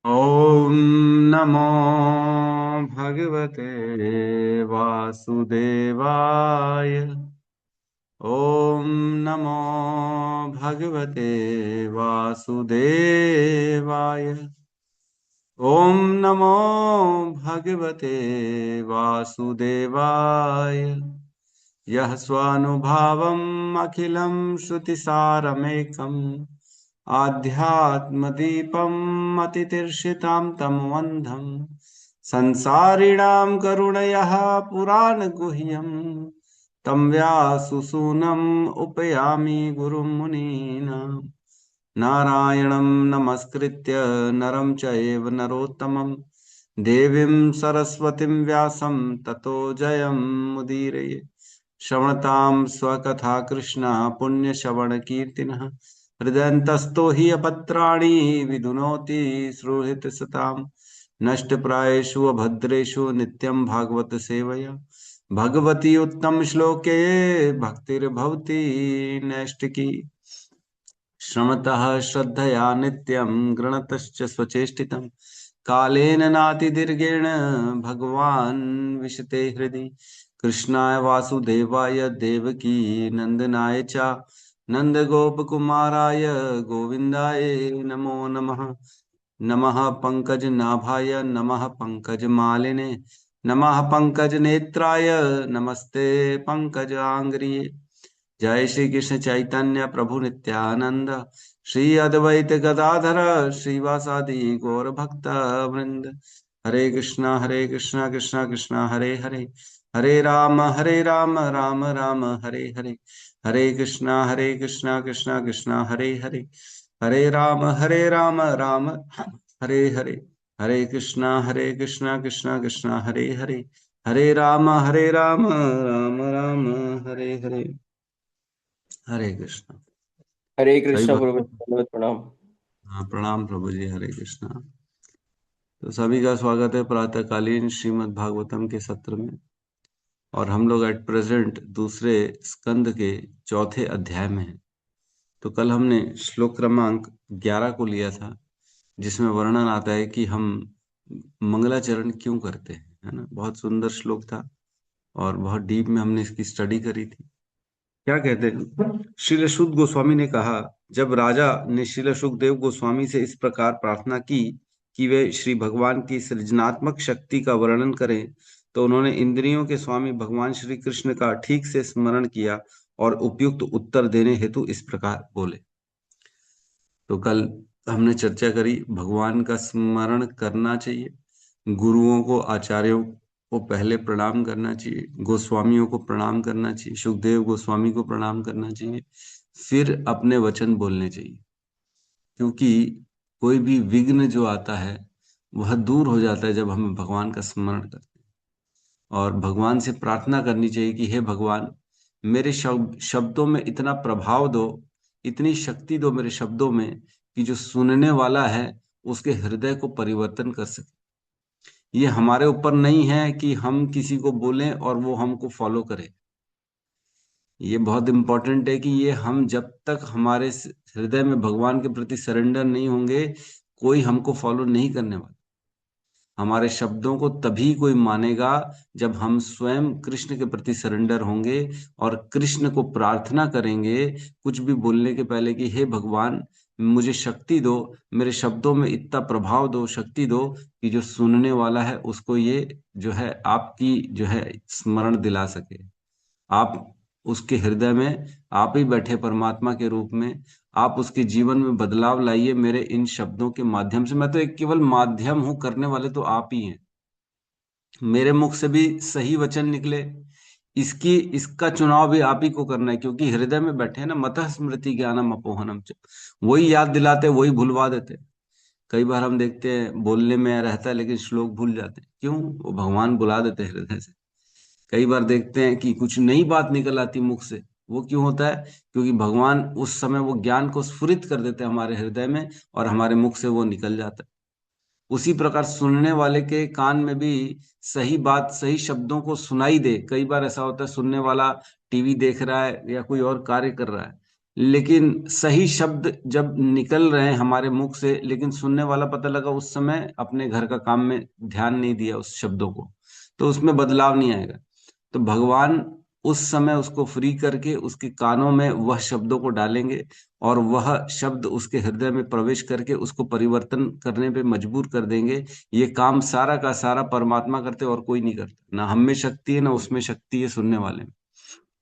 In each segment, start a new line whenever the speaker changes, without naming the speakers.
ॐ नमो भगवते वासुदेवाय। ॐ नमो भगवते वासुदेवाय। ॐ नमो भगवते वासुदेवाय। यः स्वानुभावम् अखिलं श्रुतिसारमेकम् आध्यात्मदीपम् अतितीर्षितां तमोऽन्धम् संसारिणां करुणयः पुराणगुह्यम् तं व्याससूनम् उपयामि गुरुं मुनीनाम्। नारायणं नमस्कृत्य नरं चैव नरोत्तमं देवीं सरस्वतीं व्यासं ततो जयमुदीरये। श्रवणतां स्वकथा कृष्ण पुण्यश्रवणकीर्तिनः हृदयन्तस्थो हि अपत्राणि विधुनोति सुहृत्सताम्। नष्टप्रायेषु अभद्रेषु नित्यं भागवत सेवया भगवती उत्तम श्लोके भक्तिर्भवति नैष्टिकी। श्रमतः श्रद्धया नित्यं गृणतश्च स्वचेष्टितं कालेन नातिदीर्घेण भगवान् विशते हृदि। कृष्णाय वासुदेवाय देवकी नंदनाय च नंदगोपकुमाराय गोविन्दाय नमो नमः। नमः पंकजनाभाय नमः पंकजमालिने नमः पंकजनेत्राय नमस्ते पंकजांग्रिये। जय श्री कृष्ण चैतन्य प्रभु नित्यानंद श्री अद्वैत गदाधर श्रीवासादि गौर भक्त वृंद। हरे कृष्णा कृष्णा कृष्णा हरे हरे हरे राम राम राम हरे हरे। हरे कृष्णा कृष्णा कृष्णा हरे हरे राम राम हरे हरे। हरे कृष्णा कृष्णा कृष्णा हरे राम राम राम हरे हरे। हरे कृष्णा।
हरे
सभी
कृष्ण प्रभु,
भक्त।
दंडवत प्रणाम।
हाँ, प्रणाम प्रभु जी। हरे कृष्णा। तो सभी का स्वागत है प्रातःकालीन श्रीमद् भागवतम के सत्र में। और हम लोग एट प्रेजेंट दूसरे स्कंद के चौथे अध्याय में हैं। तो कल हमने श्लोक क्रमांक 11 को लिया था, जिसमें वर्णन आता है कि हम मंगलाचरण क्यों करते हैं, है ना। बहुत सुंदर श्लोक था और बहुत डीप में हमने इसकी स्टडी करी थी। क्या कहते हैं, श्रील शुक गोस्वामी ने कहा, जब राजा ने श्रील सुखदेव गोस्वामी से इस प्रकार प्रार्थना की कि वे श्री भगवान की सृजनात्मक शक्ति का वर्णन करें, तो उन्होंने इंद्रियों के स्वामी भगवान श्री कृष्ण का ठीक से स्मरण किया और उपयुक्त उत्तर देने हेतु इस प्रकार बोले। तो कल हमने चर्चा करी, भगवान का स्मरण करना चाहिए, गुरुओं को आचार्यों को पहले प्रणाम करना चाहिए, गोस्वामियों को प्रणाम करना चाहिए, सुखदेव गोस्वामी को प्रणाम करना चाहिए, फिर अपने वचन बोलने चाहिए। क्योंकि कोई भी विघ्न जो आता है वह दूर हो जाता है जब हम भगवान का स्मरण करते हैं। और भगवान से प्रार्थना करनी चाहिए कि हे भगवान, मेरे शब्दों में इतना प्रभाव दो, इतनी शक्ति दो मेरे शब्दों में कि जो सुनने वाला है उसके हृदय को परिवर्तन कर सके। ये हमारे ऊपर नहीं है कि हम किसी को बोलें और वो हमको फॉलो करे। ये बहुत इंपॉर्टेंट है कि ये हम जब तक हमारे हृदय में भगवान के प्रति सरेंडर नहीं होंगे, कोई हमको फॉलो नहीं करने वाला। हमारे शब्दों को तभी कोई मानेगा जब हम स्वयं कृष्ण के प्रति सरेंडर होंगे और कृष्ण को प्रार्थना करेंगे कुछ भी बोलने के पहले कि हे भगवान, मुझे शक्ति दो, मेरे शब्दों में इतना प्रभाव दो, शक्ति दो कि जो सुनने वाला है उसको ये जो है आपकी जो है स्मरण दिला सके। आप उसके हृदय में, आप ही बैठे परमात्मा के रूप में, आप उसके जीवन में बदलाव लाइए मेरे इन शब्दों के माध्यम से। मैं तो एक केवल माध्यम हूं, करने वाले तो आप ही हैं। मेरे मुख से भी सही वचन निकले, इसका चुनाव भी आप ही को करना है, क्योंकि हृदय में बैठे हैं ना। मतः स्मृति ज्ञानम अपोहनम च, वही याद दिलाते, वही भुलवा देते। कई बार हम देखते हैं बोलने में रहता है लेकिन श्लोक भूल जाते हैं। क्यों? वो भगवान बुला देते हैं हृदय से। कई बार देखते हैं कि कुछ नई बात निकल आती मुख से, वो क्यों होता है? क्योंकि भगवान उस समय वो ज्ञान को स्फुरित कर देते हैं हमारे हृदय में और हमारे मुख से वो निकल जाता है। उसी प्रकार सुनने वाले के कान में भी सही बात सही शब्दों को सुनाई दे। कई बार ऐसा होता है, सुनने वाला टीवी देख रहा है या कोई और कार्य कर रहा है, लेकिन सही शब्द जब निकल रहे हैं हमारे मुख से, लेकिन सुनने वाला पता लगा उस समय अपने घर का काम में ध्यान नहीं दिया उस शब्दों को, तो उसमें बदलाव नहीं आएगा। तो भगवान उस समय उसको फ्री करके उसके कानों में वह शब्दों को डालेंगे, और वह शब्द उसके हृदय में प्रवेश करके उसको परिवर्तन करने पे मजबूर कर देंगे। ये काम सारा का सारा परमात्मा करते और कोई नहीं करता। ना हम में शक्ति है, ना उसमें शक्ति है, सुनने वाले में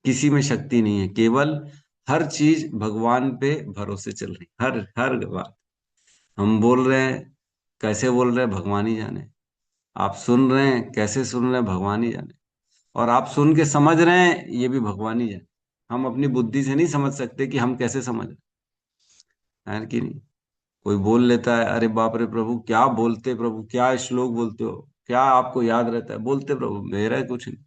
किसी में शक्ति नहीं है। केवल हर चीज भगवान पे भरोसे चल रही, हर हर बात। हम बोल रहे हैं, कैसे बोल रहे हैं भगवान ही जाने। आप सुन रहे हैं, कैसे सुन रहे हैं भगवान ही जाने। और आप सुन के समझ रहे हैं, ये भी भगवान ही जाने। हम अपनी बुद्धि से नहीं समझ सकते कि हम कैसे समझ रहे हैं कि नहीं। कोई बोल लेता है, अरे बाप रे प्रभु क्या बोलते, प्रभु क्या श्लोक बोलते हो, क्या आपको याद रहता है, बोलते प्रभु मेरा कुछ नहीं।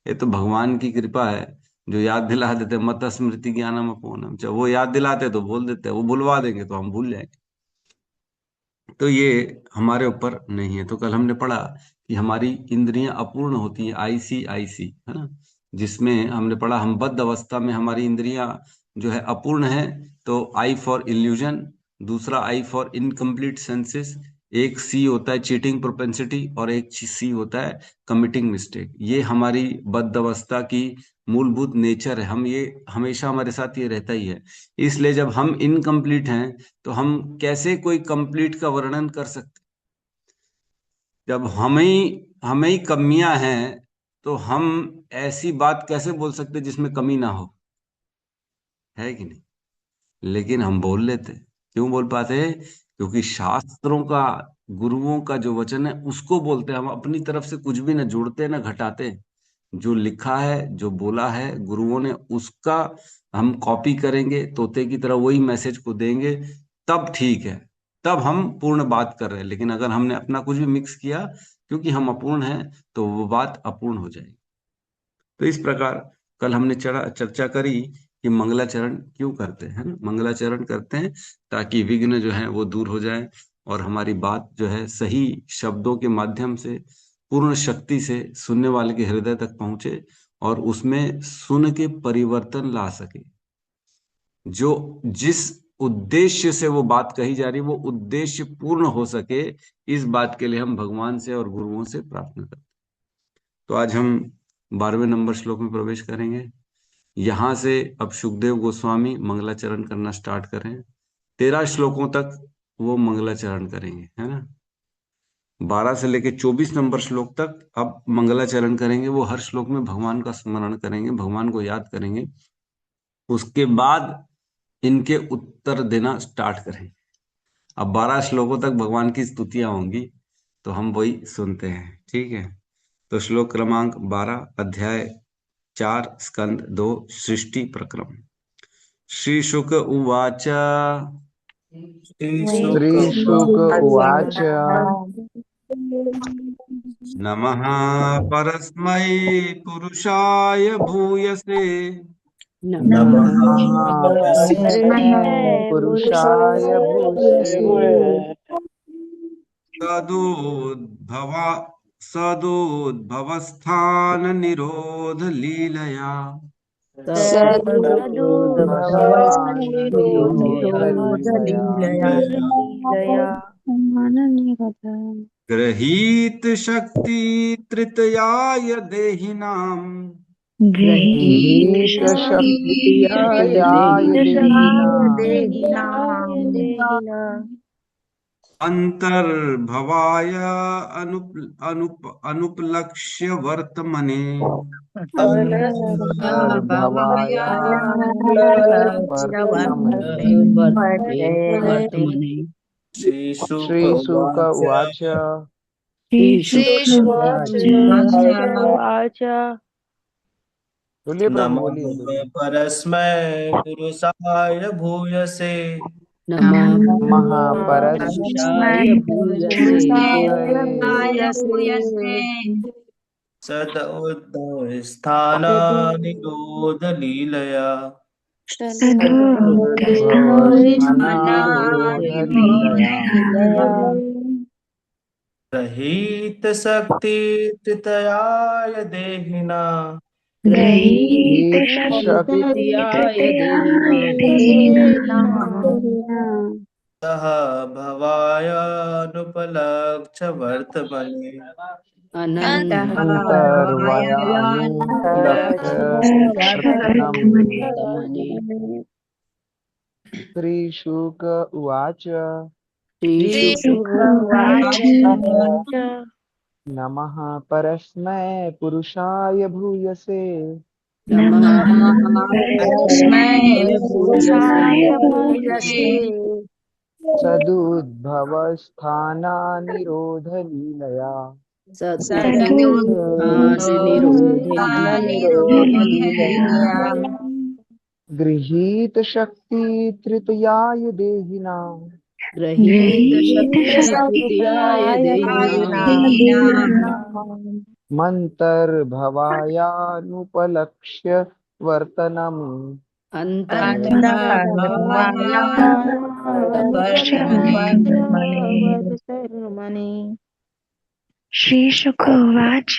ये तो भगवान की कृपा है जो याद दिला देते। मत स्मृति ज्ञानम अपूर्णम, जब वो याद दिलाते तो बोल देते, वो भुलवा देंगे तो हम भूल जाएंगे। तो ये हमारे ऊपर नहीं है। तो कल हमने पढ़ा कि हमारी इंद्रियां अपूर्ण होती हैं, आईसी आईसी है ना, जिसमें हमने पढ़ा हम बद्ध अवस्था में हमारी इंद्रियां जो है अपूर्ण है। तो आई फॉर इल्यूजन, दूसरा आई फॉर इनकम्प्लीट सेंसेस, एक सी होता है चीटिंग प्रोपेंसिटी, और एक सी होता है कमिटिंग मिस्टेक। ये हमारी बद्ध अवस्था की मूलभूत नेचर है। हम ये हमेशा हमारे साथ ये रहता ही है। इसलिए जब हम इनकम्प्लीट हैं तो हम कैसे कोई कंप्लीट का वर्णन कर सकते। जब हमें ही कमियां हैं तो हम ऐसी बात कैसे बोल सकते जिसमें कमी ना हो, है कि नहीं। लेकिन हम बोल लेते। क्यों बोल पाते हैं? क्योंकि शास्त्रों का, गुरुओं का जो वचन है उसको बोलते हैं। हम अपनी तरफ से कुछ भी ना जोड़ते ना घटाते। जो लिखा है, जो बोला है गुरुओं ने, उसका हम कॉपी करेंगे, तोते की तरह वही मैसेज को देंगे, तब ठीक है। तब हम पूर्ण बात कर रहे हैं। लेकिन अगर हमने अपना कुछ भी मिक्स किया, क्योंकि हम अपूर्ण हैं, तो वो बात अपूर्ण हो जाएगी। तो इस प्रकार कल हमने चर्चा करी कि मंगलाचरण क्यों करते हैं, ना। मंगलाचरण करते हैं ताकि विघ्न जो है वो दूर हो जाए, और हमारी बात जो है सही शब्दों के माध्यम से पूर्ण शक्ति से सुनने वाले के हृदय तक पहुंचे, और उसमें सुन के परिवर्तन ला सके। जो जिस उद्देश्य से वो बात कही जा रही है वो उद्देश्य पूर्ण हो सके, इस बात के लिए हम भगवान से और गुरुओं से प्रार्थना करते हैं। तो आज हम 12वें नंबर श्लोक में प्रवेश करेंगे। यहां से अब सुखदेव गोस्वामी मंगलाचरण करना स्टार्ट करें। 13 श्लोकों तक वो मंगलाचरण करेंगे, है ना। 12 से लेके 24 नंबर श्लोक तक अब मंगलाचरण करेंगे। वो हर श्लोक में भगवान का स्मरण करेंगे, भगवान को याद करेंगे। उसके बाद इनके उत्तर देना स्टार्ट करेंगे। अब 12 श्लोकों तक भगवान की स्तुतियां होंगी, तो हम वही सुनते हैं, ठीक है। तो श्लोक क्रमांक 12, अध्याय 4, स्कंद 2, सृष्टि प्रक्रम। श्री शुक उवाच
श्रीशुक उवाच
नमः परस्मै पुरुषाय भूयसे
नमः परस्मै
परस्मै
पुरुषाय भूषे
पुरुषाय
सदोद्भवा सदोद्भवस्थान निरोध लीलया
सदुद्भवस्थानिरोधलीलया
सदुद्भवस्थानिरोधलीलया
गृहीत शक्ति तृतयाय देहिनाम्
गृहीत
गृहीत
शक्तियाय
शक्तियाय देहिनाम्
देहिनाम्
अंतर्भवाय अनुपलक्ष्य वर्तमने
अन्तर्भवाय वर्तमने
वर्तमने
श्रीशुक
श्रीशुक
उवाच
उवाच
श्रीशुकवाच
बोलिए प्रभु,
नमः
बोलिए बोलिए।
परस्मै पुरुषाय भूयसे
नमः परस्मै
परस्मै
पुरुषाय
भूयसे
सदोद्धवस्थाननिरोधलीलया
सदुद्भवस्थाननिरोधलीलया
रहितशक्तितृतयाय देहिना
गृहीत
शक्तित्याय
देहिनां
सह भवायानुपलक्ष्य वर्तमने
अन्तः
अन्तर्वयानुपलक्ष्य वर्तमने।
वर्तमने।
श्रीशुक उवाच
श्रीशुकवाच
नमः परस्मै पुरुषाय भूयसे
नमः परस्मै पुरुषाय भूयसे
सदुद्भवस्थानानिरोधलीलया
सदुत्थाननिरोधलीलया
गृहीतशक्तितृतीयाय देहिनां
गृहीतशक्तितृतीयाय देहिनां
मन्तर्भवायानुपलक्ष्य वर्तनम्।
अन्तः भवायानुपलक्ष्य
श्रीशुक उवाच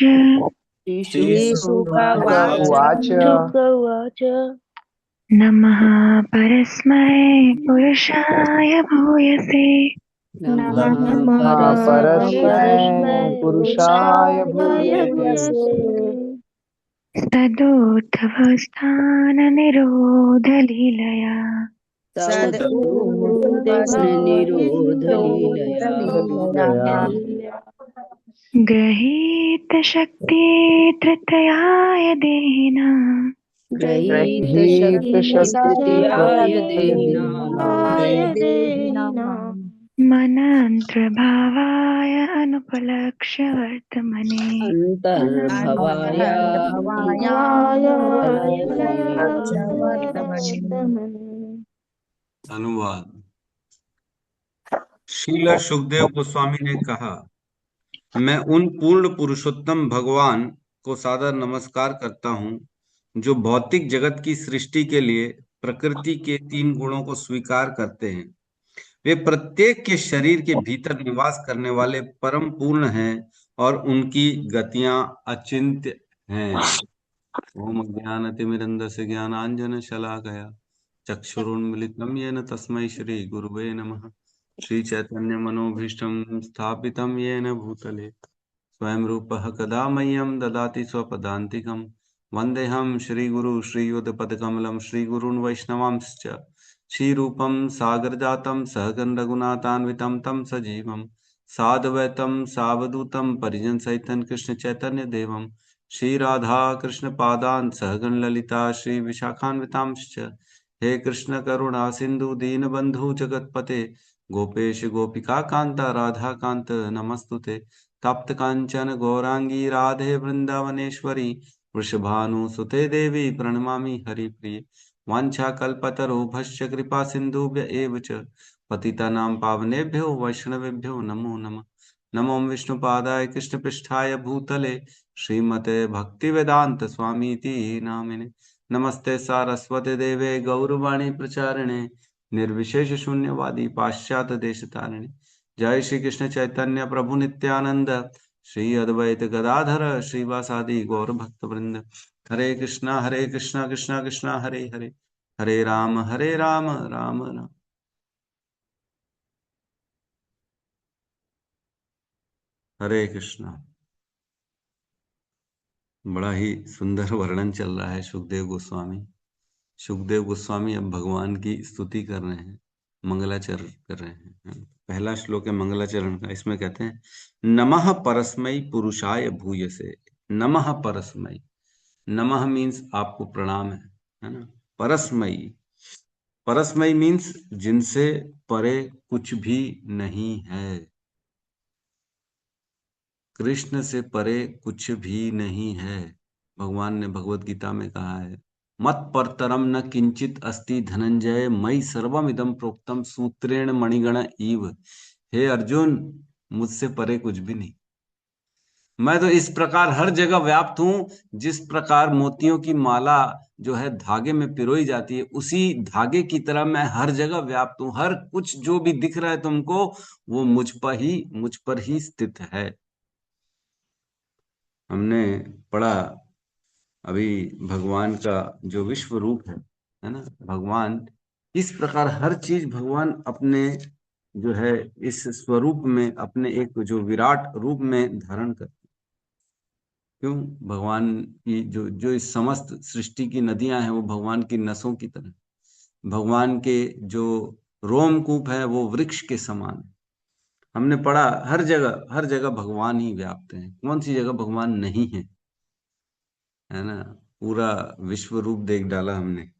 उवाच
श्रीशुकवाच
नमः परस्मै पुरुषाय भूयसे
नमः
परस्मै पुरुषाय भूयसे
तदोत्थवस्थाननिरोधलीलया
सदुत्थाननिरोधलीलया
गृहीतशक्तितृतीयाय देहिनां
गृहीतशक्तितृतीयाय देहिनां
मनान्तर्भावाय अनुपलक्ष्य वर्तमने
अनुवाद। श्रील सुखदेव गोस्वामी ने कहा, मैं उन पूर्ण पुरुषोत्तम भगवान को सादर नमस्कार करता हूँ जो भौतिक जगत की सृष्टि के लिए प्रकृति के 3 गुणों को स्वीकार करते हैं। वे प्रत्येक के शरीर के भीतर निवास करने वाले परम पूर्ण हैं और उनकी गतियां अचिंत्य हैं। ओम अज्ञानतिमिरन्धस्य ज्ञानाञ्जनशलाकया चक्षुरुन्मिलितं येन तस्मै श्री गुरुवे नमः। श्री चैतन्य मनोभीष्टं स्थापितं येन भूतले स्वयं रूपः कदा मह्यं ददाति स्वपदान्तिकं। वन्देऽहं श्रीगुरु श्रीयुतपदकमलं श्रीगुरून् वैष्णवांश्च श्रीरूपं सागरजातं सहगण रघुनाथान्वितं तं सजीवं साद्वैतं सावधूतं परिजनसहितं कृष्ण चैतन्य देवं श्री राधा कृष्ण पादान् सहगण ललिता श्री विशाखान्वितांश्च। हे कृष्ण करुणा सिंधु दीनबंधु जगतपते गोपेश गोपिका कांता राधा कांत नमस्तुते। तप्त कांचन गौरांगी राधे वृंदावनेश्वरी वृषभानुसुते देवी प्रणमामि हरिप्रिये। वाञ्छाकल्पतरुभ्यश्च कृपा सिन्धुभ्य एव च पतितानां पावनेभ्यो वैष्णवेभ्यो नमो नमः। नमो विष्णुपादाय कृष्णपृष्ठाय भूतले श्रीमते भक्तिवेदांत स्वामीति नामिने। नमस्ते सारस्वते देवे गौरवाणी प्रचारिणे निर्विशेष शून्यवादी पाश्चात्य देशतारिणे। जय श्री कृष्ण चैतन्य प्रभु नित्यानंद श्री अद्वैत गदाधर श्रीवासादि गौर भक्त वृंद। हरे कृष्णा कृष्णा कृष्णा हरे हरे, हरे राम राम राम। हरे कृष्णा। बड़ा ही सुंदर वर्णन चल रहा है सुखदेव गोस्वामी। सुखदेव गोस्वामी अब भगवान की स्तुति कर रहे हैं, मंगलाचरण कर रहे हैं। पहला श्लोक है मंगलाचरण का। इसमें कहते हैं नमः परस्मै पुरुषाय भूयसे। नमः परस्मै, नमः मीन्स आपको प्रणाम है ना। परस्मै, परस्मै मीन्स जिनसे परे कुछ भी नहीं है। कृष्ण से परे कुछ भी नहीं है। भगवान ने भगवत गीता में कहा है मत परतरम न किंचित अस्ति धनंजय मयि सर्वमिदं प्रोक्तम सूत्रेण मणिगण इव। हे अर्जुन, मुझसे परे कुछ भी नहीं। मैं तो इस प्रकार हर जगह व्याप्त हूं, जिस प्रकार मोतियों की माला जो है धागे में पिरोई जाती है, उसी धागे की तरह मैं हर जगह व्याप्त हूं। हर कुछ जो भी दिख रहा है तुमको, वो मुझ पर ही स्थित है। हमने पढ़ा अभी भगवान का जो विश्व रूप है ना, भगवान इस प्रकार हर चीज भगवान अपने जो है इस स्वरूप में अपने एक जो विराट रूप में धारण कर। क्यों? भगवान की जो जो इस समस्त सृष्टि की नदियां हैं वो भगवान की नसों की तरह, भगवान के जो रोमकूप है वो वृक्ष के समान है। हमने पढ़ा हर जगह भगवान ही व्याप्त है, कौन सी जगह भगवान नहीं है? है ना? पूरा विश्व रूप देख डाला हमने।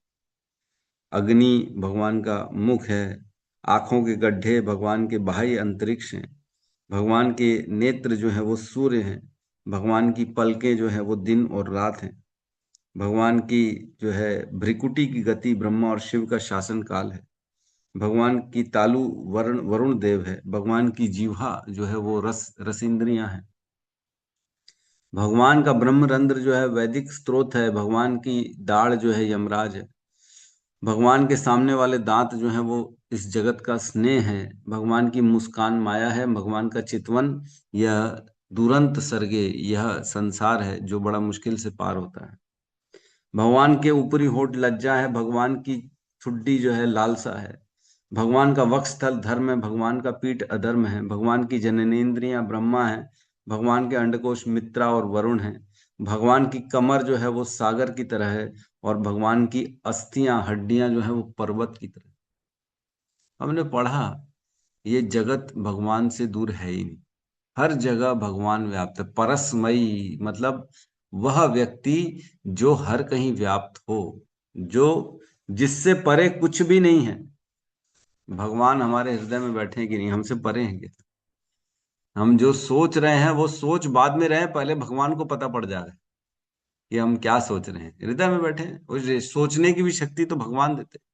अग्नि भगवान का मुख है, आंखों के गड्ढे भगवान के बाह्य अंतरिक्ष हैं, भगवान के नेत्र जो है वो सूर्य हैं, भगवान की पलकें जो है वो दिन और रात हैं, भगवान की जो है भ्रिकुटी की गति ब्रह्मा और शिव का शासन काल है, भगवान की तालु वरुण वरुण देव है, भगवान की जीवा जो है वो रस इंद्रियां हैं, भगवान का ब्रह्मरंध्र जो है वैदिक स्त्रोत है, भगवान की दाढ़ जो है यमराज है, भगवान के सामने वाले दांत जो हैं वो इस जगत का स्नेह है, भगवान की मुस्कान माया है, भगवान का चितवन यह दुरंत सर्गे यह संसार है जो बड़ा मुश्किल से पार होता है, भगवान के ऊपरी होठ लज्जा है, भगवान की ठुड्डी जो है लालसा है, भगवान का वक्षस्थल धर्म है, भगवान का पीठ अधर्म है, भगवान की जननेंद्रियां ब्रह्मा है, भगवान के अंडकोश मित्रा और वरुण है, भगवान की कमर जो है वो सागर की तरह है, और भगवान की अस्थियां हड्डियां जो है वो पर्वत की तरह। हमने पढ़ा ये जगत भगवान से दूर है ही नहीं, हर जगह भगवान व्याप्त है। परस्मयी मतलब वह व्यक्ति जो हर कहीं व्याप्त हो, जो जिससे परे कुछ भी नहीं है। भगवान हमारे हृदय में बैठे हैं कि नहीं, हमसे परे हैं क्या? हम जो सोच रहे हैं वो सोच बाद में रहे, पहले भगवान को पता पड़ जाए कि हम क्या सोच रहे हैं। हृदय में बैठे हैं, उस सोचने की भी शक्ति तो भगवान देते हैं।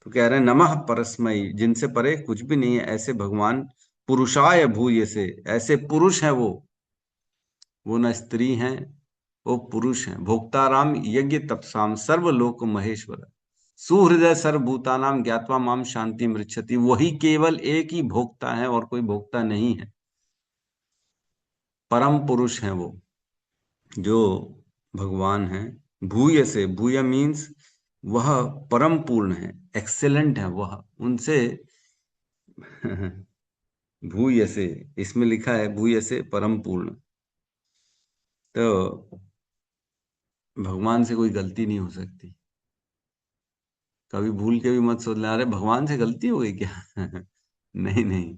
तो कह रहे हैं नमः परस्मयी, जिनसे परे कुछ भी नहीं है ऐसे भगवान, पुरुषाय भूय से, ऐसे पुरुष है वो न स्त्री हैं वो पुरुष हैं, भोक्ताराम यज्ञ तपसाम सर्वलोक महेश्वर, सुहृदय सर्वभूतानाम ज्ञात्वा माम शांति मृच्छति, वही केवल एक ही भोक्ता है और कोई भोक्ता नहीं है। परम पुरुष है वो जो भगवान है। भूय से, भूय मीन्स वह परम पूर्ण है, एक्सेलेंट है वह, उनसे भूय से, इसमें लिखा है भूय से परम पूर्ण। तो भगवान से कोई गलती नहीं हो सकती। कभी भूल के भी मत सोच ले अरे भगवान से गलती हो गई क्या। नहीं नहीं,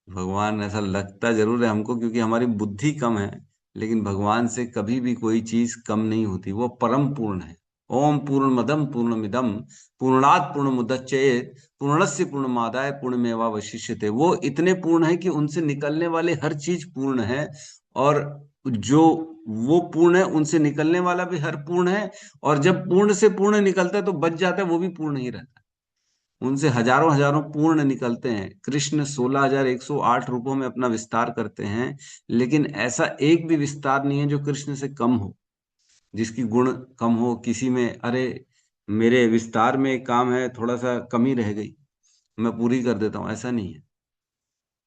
भगवान ऐसा लगता जरूर है हमको क्योंकि हमारी बुद्धि कम है, लेकिन भगवान से कभी भी कोई चीज कम नहीं होती, वो परम पूर्ण है। ओम पूर्णमदम पूर्णमिदम पूर्णात् पूर्णमुदच्येत पूर्णस्य पूर्णमादाय पूर्णमेवावशिष्यते, वो इतने पूर्ण है कि उनसे निकलने वाले हर चीज पूर्ण है, और जो वो पूर्ण है उनसे निकलने वाला भी हर पूर्ण है, और जब पूर्ण से पूर्ण निकलता है तो बच जाता है, वो भी पूर्ण ही रहता है। उनसे हजारों हजारों पूर्ण निकलते हैं। कृष्ण 16,108 रूपों में अपना विस्तार करते हैं, लेकिन ऐसा एक भी विस्तार नहीं है जो कृष्ण से कम हो, जिसकी गुण कम हो किसी में। अरे मेरे विस्तार में एक काम है, थोड़ा सा कमी रह गई, मैं पूरी कर देता हूं, ऐसा नहीं है।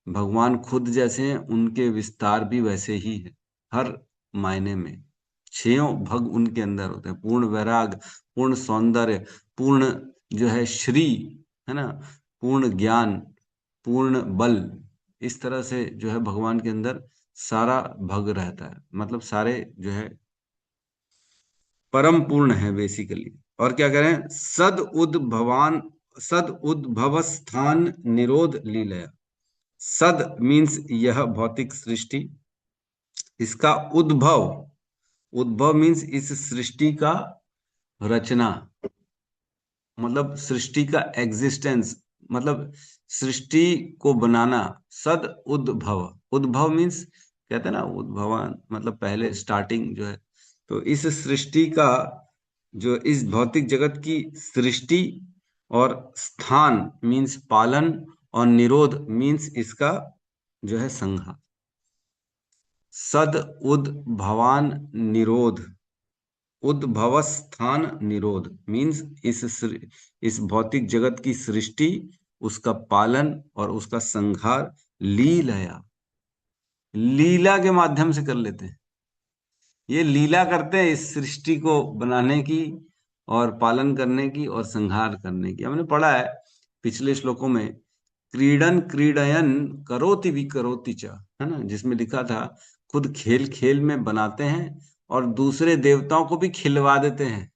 भगवान खुद जैसे हैं उनके विस्तार भी वैसे ही है, हर मायने में। छयों भग उनके अंदर होते हैं, पूर्ण वैराग, पूर्ण सौंदर्य, पूर्ण जो है श्री, है ना, पूर्ण ज्ञान, पूर्ण बल, इस तरह से जो है भगवान के अंदर सारा भग रहता है, मतलब सारे जो है परम पूर्ण है बेसिकली। और क्या करें, सद उद्भव स्थान निरोध लीलया। सद मीन्स यह भौतिक सृष्टि, इसका उद्भव, उद्भव मीन्स इस सृष्टि का रचना, मतलब सृष्टि का एग्जिस्टेंस, मतलब सृष्टि को बनाना। सद उद्भव, उद्भव मीन्स कहते हैं ना उद्भवन, मतलब पहले स्टार्टिंग जो है। तो इस सृष्टि का जो इस भौतिक जगत की सृष्टि, और स्थान मीन्स पालन, और निरोध मीन्स इसका जो है संहार। सद उद्भवान निरोध, उद्भव स्थान निरोध मीन्स इस भौतिक जगत की सृष्टि, उसका पालन और उसका संहार लीलया, लीला के माध्यम से कर लेते हैं। ये लीला करते हैं इस सृष्टि को बनाने की और पालन करने की और संहार करने की। हमने पढ़ा है पिछले श्लोकों में, क्रीडन क्रीडयन करोति विकरोति च, है ना, जिसमें लिखा था खुद खेल खेल में बनाते हैं और दूसरे देवताओं को भी खिलवा देते हैं।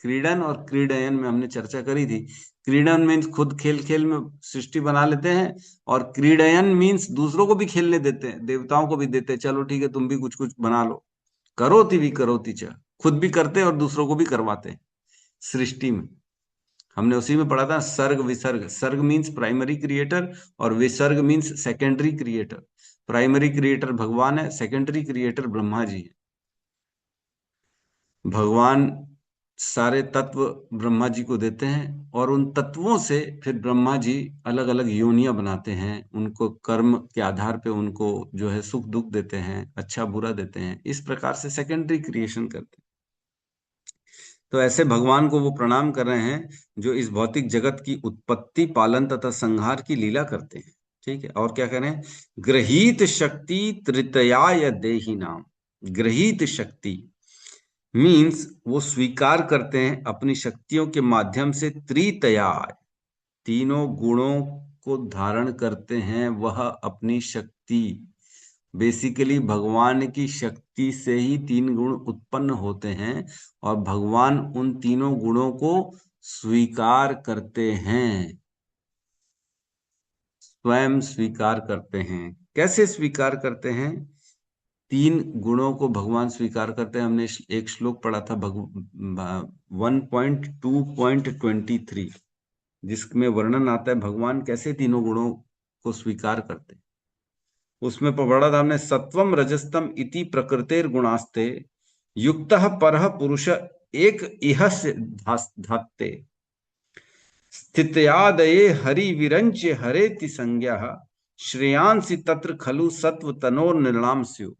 क्रीडन और क्रीडयन में हमने चर्चा करी थी। क्रीडन मीन्स खुद खेल खेल में सृष्टि बना लेते हैं, और क्रीडयन मीन्स दूसरों को भी खेलने देते हैं, देवताओं को भी देते हैं, चलो ठीक है तुम भी कुछ कुछ बना लो। करोति भी करोति च, खुद भी करते हैं और दूसरों को भी करवाते हैं सृष्टि में। हमने उसी में पढ़ा था सर्ग विसर्ग। सर्ग मीन्स प्राइमरी क्रिएटर और विसर्ग means secondary creator. Primary creator भगवान है, सेकेंडरी क्रिएटर ब्रह्मा जी है। भगवान सारे तत्व ब्रह्मा जी को देते हैं और उन तत्वों से फिर ब्रह्मा जी अलग अलग योनियां बनाते हैं, उनको कर्म के आधार पे उनको जो है सुख दुख देते हैं, अच्छा बुरा देते हैं, इस प्रकार से सेकेंडरी क्रिएशन करते हैं। तो ऐसे भगवान को वो प्रणाम कर रहे हैं जो इस भौतिक जगत की उत्पत्ति, पालन तथा संहार की लीला करते हैं। ठीक है, और क्या करें? गृहीत शक्ति तृतीयाय देहि नाम। गृहीत शक्ति मीन्स वो स्वीकार करते हैं अपनी शक्तियों के माध्यम से, त्रितया तीनों गुणों को धारण करते हैं वह अपनी शक्ति। बेसिकली भगवान की शक्ति से ही तीन गुण उत्पन्न होते हैं और भगवान उन तीनों गुणों को स्वीकार करते हैं, स्वयं स्वीकार करते हैं। कैसे स्वीकार करते हैं? तीन गुणों को भगवान स्वीकार करते हैं। हमने एक श्लोक पढ़ा था 1.2.23, जिसमें वर्णन आता है भगवान कैसे तीनों गुणों को स्वीकार करते हैं। उसमें पढ़ा था हमने, सत्वम रजस्तम इति प्रकृतेर गुणास्ते युक्तः परः पुरुष एक इह से धात्ते स्थित्यादये हरि विरंच्य हरेति संज्ञा श्रेयांसि तत्र खलु सत्व तनोर निर्णाम स्यु।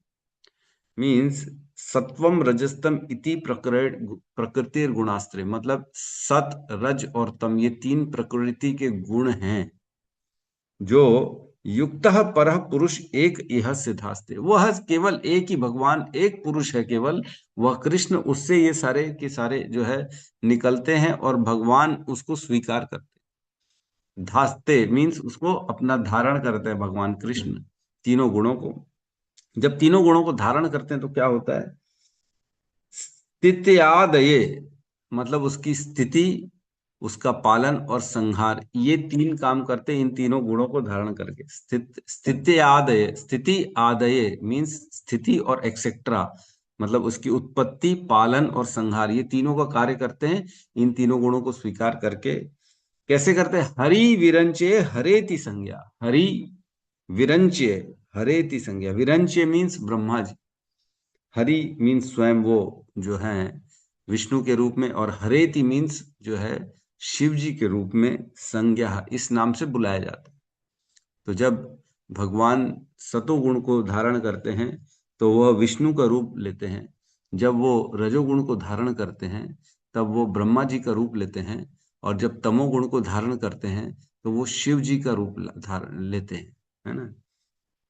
मीन्स सत्वम रजस्तम इति प्रकृति गुणास्त्रे, मतलब सत रज और तम ये तीन प्रकृति के गुण हैं जो युक्तः परः पुरुष एक इह सिद्धास्ते, वह केवल एक ही भगवान, एक पुरुष है केवल, वह कृष्ण, उससे ये सारे के सारे जो है निकलते हैं और भगवान उसको स्वीकार करते हैं। धास्ते मीन्स उसको अपना धारण करते हैं भगवान कृष्ण तीनों गुणों को। जब तीनों गुणों को धारण करते हैं तो क्या होता है? स्थित्यादये मतलब उसकी स्थिति, उसका पालन और संहार, ये तीन काम करते हैं इन तीनों गुणों को धारण करके। स्थिति आदय मीन्स स्थिति और एक्सेट्रा, मतलब उसकी उत्पत्ति, पालन और संहार, ये तीनों का कार्य करते हैं इन तीनों गुणों को स्वीकार करके। कैसे करते हैं? हरि विरंचे हरेति संज्ञा। हरि विरंचे हरेति संज्ञा। विरंचे मीन्स ब्रह्मा जी, हरि मीन्स स्वयं वो जो है विष्णु के रूप में, और हरेति मीन्स जो है शिव जी के रूप में, संज्ञा इस नाम से बुलाया जाता है। तो जब भगवान सतोगुण को धारण करते हैं तो वह विष्णु का रूप लेते हैं, जब वो रजोगुण को धारण करते हैं तब वो ब्रह्मा जी का रूप लेते हैं, और जब तमोगुण को धारण करते हैं तो वो शिव जी का रूप धारण लेते हैं, है ना।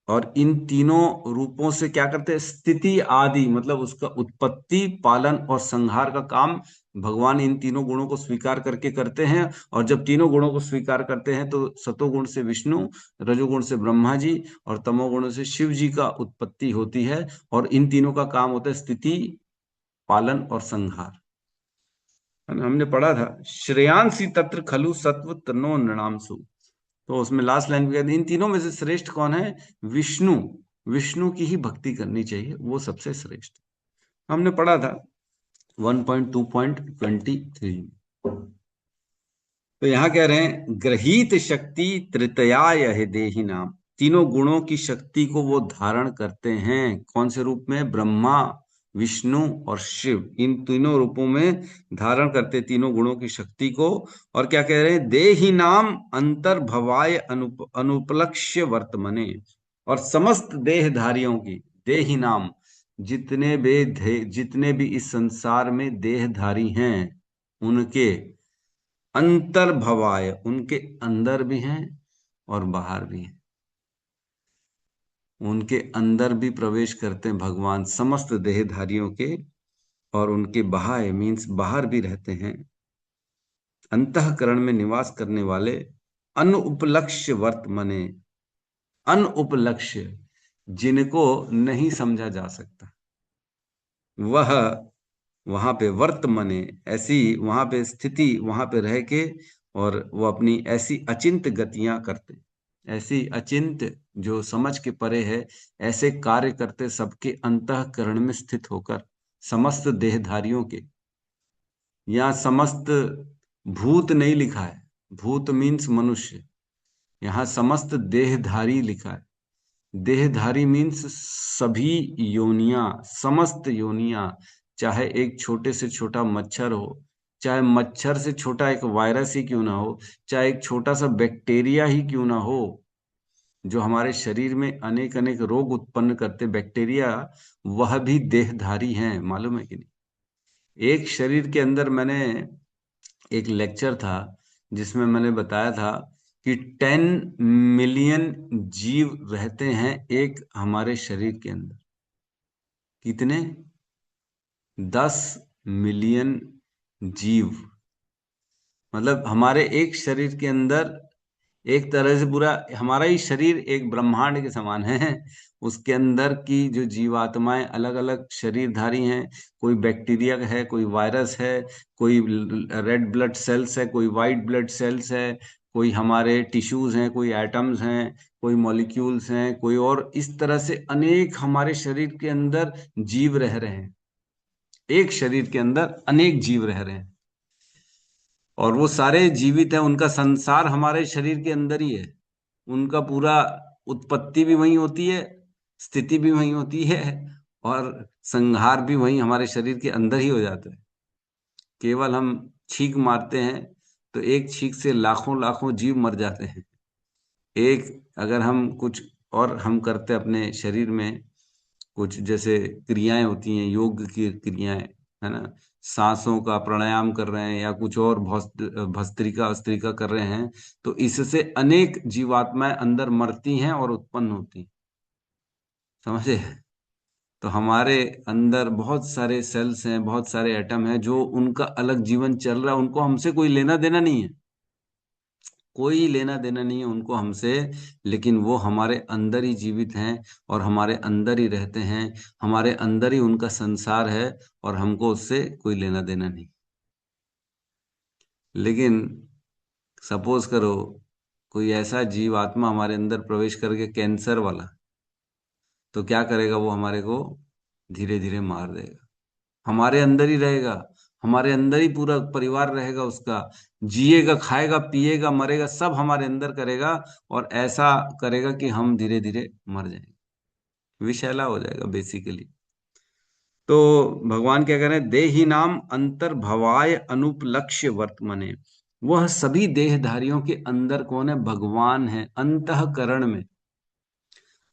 और इन तीनों रूपों से क्या करते हैं? स्थिति आदि, मतलब उसका उत्पत्ति, पालन और संहार का काम भगवान इन तीनों गुणों को स्वीकार करके करते हैं। और जब तीनों गुणों को स्वीकार करते हैं तो सतोगुण से विष्णु, रजोगुण से ब्रह्मा जी और तमोगुण से शिव जी का उत्पत्ति होती है, और इन तीनों का काम होता है स्थिति, पालन और संहार। हमने पढ़ा था श्रेयांसी तत्र खलु सत्व तन्नो नृणामसु, तो उसमें लास्ट लाइन में कहते हैं इन तीनों में से श्रेष्ठ कौन है? विष्णु। विष्णु की ही भक्ति करनी चाहिए, वो सबसे श्रेष्ठ। हमने पढ़ा था 1.2.23। तो यहाँ कह रहे हैं ग्रहीत शक्ति तृतीयाय है देहि नाम। तीनों गुणों की शक्ति को वो धारण करते हैं। कौन से रूप में? ब्रह्मा, विष्णु और शिव, इन तीनों रूपों में धारण करते तीनों गुणों की शक्ति को। और क्या कह रहे हैं? देहि नाम अंतर्भवाय अनुपलक्ष्य वर्तमने। और समस्त देहधारियों की, देहि नाम जितने भी इस संसार में देहधारी हैं उनके अंतर्भवाय, उनके अंदर भी हैं और बाहर भी हैं। उनके अंदर भी प्रवेश करते हैं भगवान समस्त देहधारियों के, और उनके बाह्य मीन्स बाहर भी रहते हैं। अंतःकरण में निवास करने वाले अनुपलक्ष्य वर्तमने, अनुपलक्ष्य जिनको नहीं समझा जा सकता, वह वहां पे वर्तमने ऐसी वहां पे स्थिति, वहां पे रह के, और वो अपनी ऐसी अचिंत गतियां करते, ऐसी अचिंत जो समझ के परे है, ऐसे कार्य करते सबके अंतःकरण में स्थित होकर, समस्त देहधारियों के। यहाँ समस्त भूत नहीं लिखा है, भूत मीन्स मनुष्य, यहाँ समस्त देहधारी लिखा है। देहधारी मीन्स सभी योनियां, समस्त योनियां, चाहे एक छोटे से छोटा मच्छर हो, चाहे मच्छर से छोटा एक वायरस ही क्यों ना हो, चाहे एक छोटा सा बैक्टीरिया ही क्यों ना हो, जो हमारे शरीर में अनेक अनेक रोग उत्पन्न करते बैक्टीरिया, वह भी देहधारी हैं, मालूम है कि नहीं। एक शरीर के अंदर, मैंने एक लेक्चर था जिसमें मैंने बताया था कि 10 मिलियन जीव रहते हैं एक हमारे शरीर के अंदर। कितने? 10 मिलियन जीव। मतलब हमारे एक शरीर के अंदर एक तरह से पूरा हमारा ही शरीर एक ब्रह्मांड के समान है। उसके अंदर की जो जीवात्माएं अलग अलग शरीरधारी हैं, कोई बैक्टीरिया है, कोई वायरस है, कोई रेड ब्लड सेल्स है, कोई वाइट ब्लड सेल्स है, कोई हमारे टिश्यूज हैं, कोई एटम्स हैं, कोई मॉलिक्यूल्स हैं, कोई और, इस तरह से अनेक हमारे शरीर के अंदर जीव रह रहे हैं। एक शरीर के अंदर अनेक जीव रह रहे हैं, और वो सारे जीवित हैं, उनका संसार हमारे शरीर के अंदर ही है। उनका पूरा उत्पत्ति भी वहीं होती है, स्थिति भी वहीं होती है, और संहार भी वहीं हमारे शरीर के अंदर ही हो जाता है। केवल हम छींक मारते हैं तो एक छींक से लाखों लाखों जीव मर जाते हैं। एक अगर हम कुछ और हम करते अपने शरीर में, कुछ जैसे क्रियाएं होती हैं, योग की क्रियाएं, है ना, सांसों का प्राणायाम कर रहे हैं या कुछ और भस्त्रिका अस्त्रिका कर रहे हैं, तो इससे अनेक जीवात्माएं अंदर मरती हैं और उत्पन्न होती हैं। समझे? तो हमारे अंदर बहुत सारे सेल्स हैं, बहुत सारे एटम हैं, जो उनका अलग जीवन चल रहा है, उनको हमसे कोई लेना देना नहीं है, कोई लेना देना नहीं है उनको हमसे, लेकिन वो हमारे अंदर ही जीवित हैं और हमारे अंदर ही रहते हैं, हमारे अंदर ही उनका संसार है, और हमको उससे कोई लेना देना नहीं। लेकिन सपोज करो कोई ऐसा जीव आत्मा हमारे अंदर प्रवेश करके कैंसर वाला, तो क्या करेगा वो? हमारे को धीरे धीरे मार देगा। हमारे अंदर ही रहेगा, हमारे अंदर ही पूरा परिवार रहेगा उसका, जिएगा, खाएगा, पिएगा, मरेगा, सब हमारे अंदर करेगा, और ऐसा करेगा कि हम धीरे धीरे मर जाएंगे, विषैला हो जाएगा बेसिकली। तो भगवान क्या कह रहे हैं? देही नाम अंतर्भवाय अनुपलक्ष्य वर्तमने, वह सभी देहधारियों के अंदर कौन है? भगवान है, अंतःकरण में।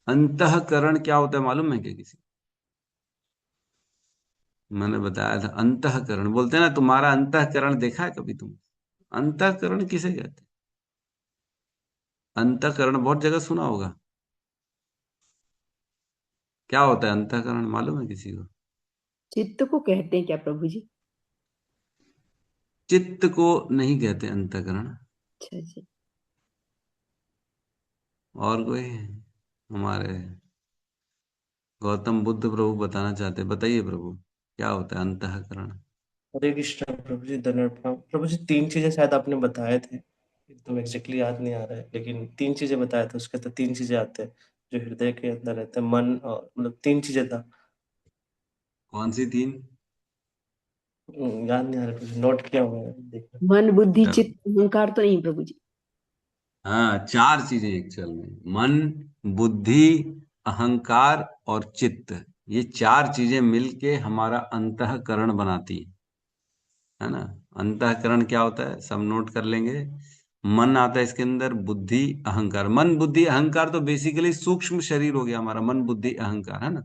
अंतःकरण क्या होता है मालूम है क्या किसी? मैंने बताया था, अंतःकरण बोलते हैं ना, तुम्हारा अंतःकरण देखा है कभी तुम? अंतःकरण किसे कहते हैं? अंतःकरण बहुत जगह सुना होगा। क्या होता है अंतःकरण, मालूम है किसी को?
चित्त को कहते हैं क्या प्रभु जी?
चित्त को नहीं कहते अंतःकरण।
अच्छा जी।
और कोई हमारे गौतम बुद्ध प्रभु बताना चाहते हैं, बताइए प्रभु, क्या होता है अंतःकरण?
हरे कृष्णा प्रभु जी, धन्यवाद प्रणाम। प्रभु जी 3 चीजें शायद आपने बताए थे, एकदम एग्जैक्टली याद नहीं आ रहा है, लेकिन 3 चीजें बताए थे। उसके अंदर 3 चीजें आते हैं जो हृदय के अंदर रहते हैं, मन और मतलब 3 चीजें था।
कौन सी 3?
याद नहीं आ रहा, प्रभु नोट किया हुआ है, देखना।
मन बुद्धि
चलो,
चित्त अहंकार तो नहीं प्रभु जी?
हाँ, 4 चीजें एक्चुअल में, मन, बुद्धि, अहंकार और चित्त, ये 4 चीजें मिलके हमारा अंतःकरण बनाती है ना। अंतःकरण क्या होता है सब नोट कर लेंगे। मन आता है इसके अंदर, बुद्धि, अहंकार। मन बुद्धि अहंकार तो बेसिकली सूक्ष्म शरीर हो गया हमारा, मन बुद्धि अहंकार, है ना।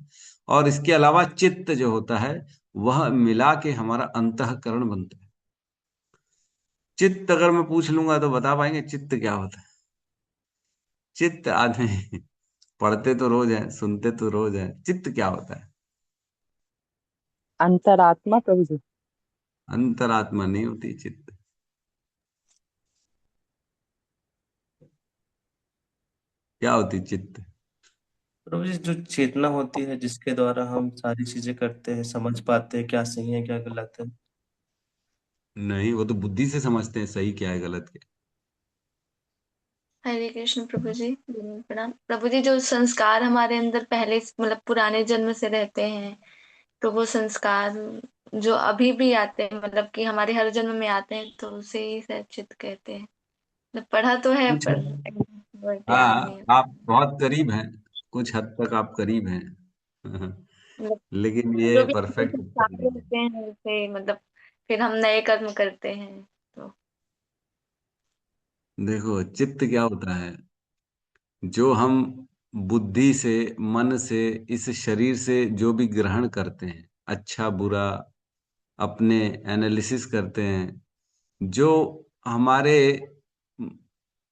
और इसके अलावा चित्त जो होता है, वह मिला के हमारा अंतःकरण बनता है। चित्त अगर मैं पूछ लूंगा तो बता पाएंगे चित्त क्या होता है? चित्त आदमी पढ़ते तो रोज हैं, सुनते तो रोज हैं। चित्त क्या होता है?
अंतरात्मा प्रभु जी।
अंतरात्मा नहीं होती चित्त। क्या होती चित्त?
प्रभु जी जो चेतना होती है जिसके द्वारा हम सारी चीजें करते हैं, समझ पाते हैं क्या सही है क्या गलत है।
नहीं, वो तो बुद्धि से समझते हैं सही क्या है गलत क्या
हरे कृष्ण प्रभु जी। प्रणाम प्रभु जी। जो संस्कार हमारे अंदर पहले मतलब पुराने जन्म से रहते हैं, तो वो संस्कार जो अभी भी आते हैं, मतलब कि हमारे हर जन्म में आते हैं, तो उसे ही शायद चित्त कहते हैं। मतलब पढ़ा तो है
कुछ
पर
हद।
वर्ड याद नहीं
हाँ,
है।
आप बहुत करीब हैं। कुछ हद तक आप करीब हैं।
मतलब
लेकिन ये
जो भी हमारे
परफेक्ट उत्तर
संस्कार
नहीं है।
होते हैं उसे मतलब फिर हम नए कर्म करते हैं तो।
देखो, चित्त क्या होता है? जो हम बुद्धि से, मन से, इस शरीर से जो भी ग्रहण करते हैं, अच्छा बुरा, अपने एनालिसिस करते हैं, जो हमारे म-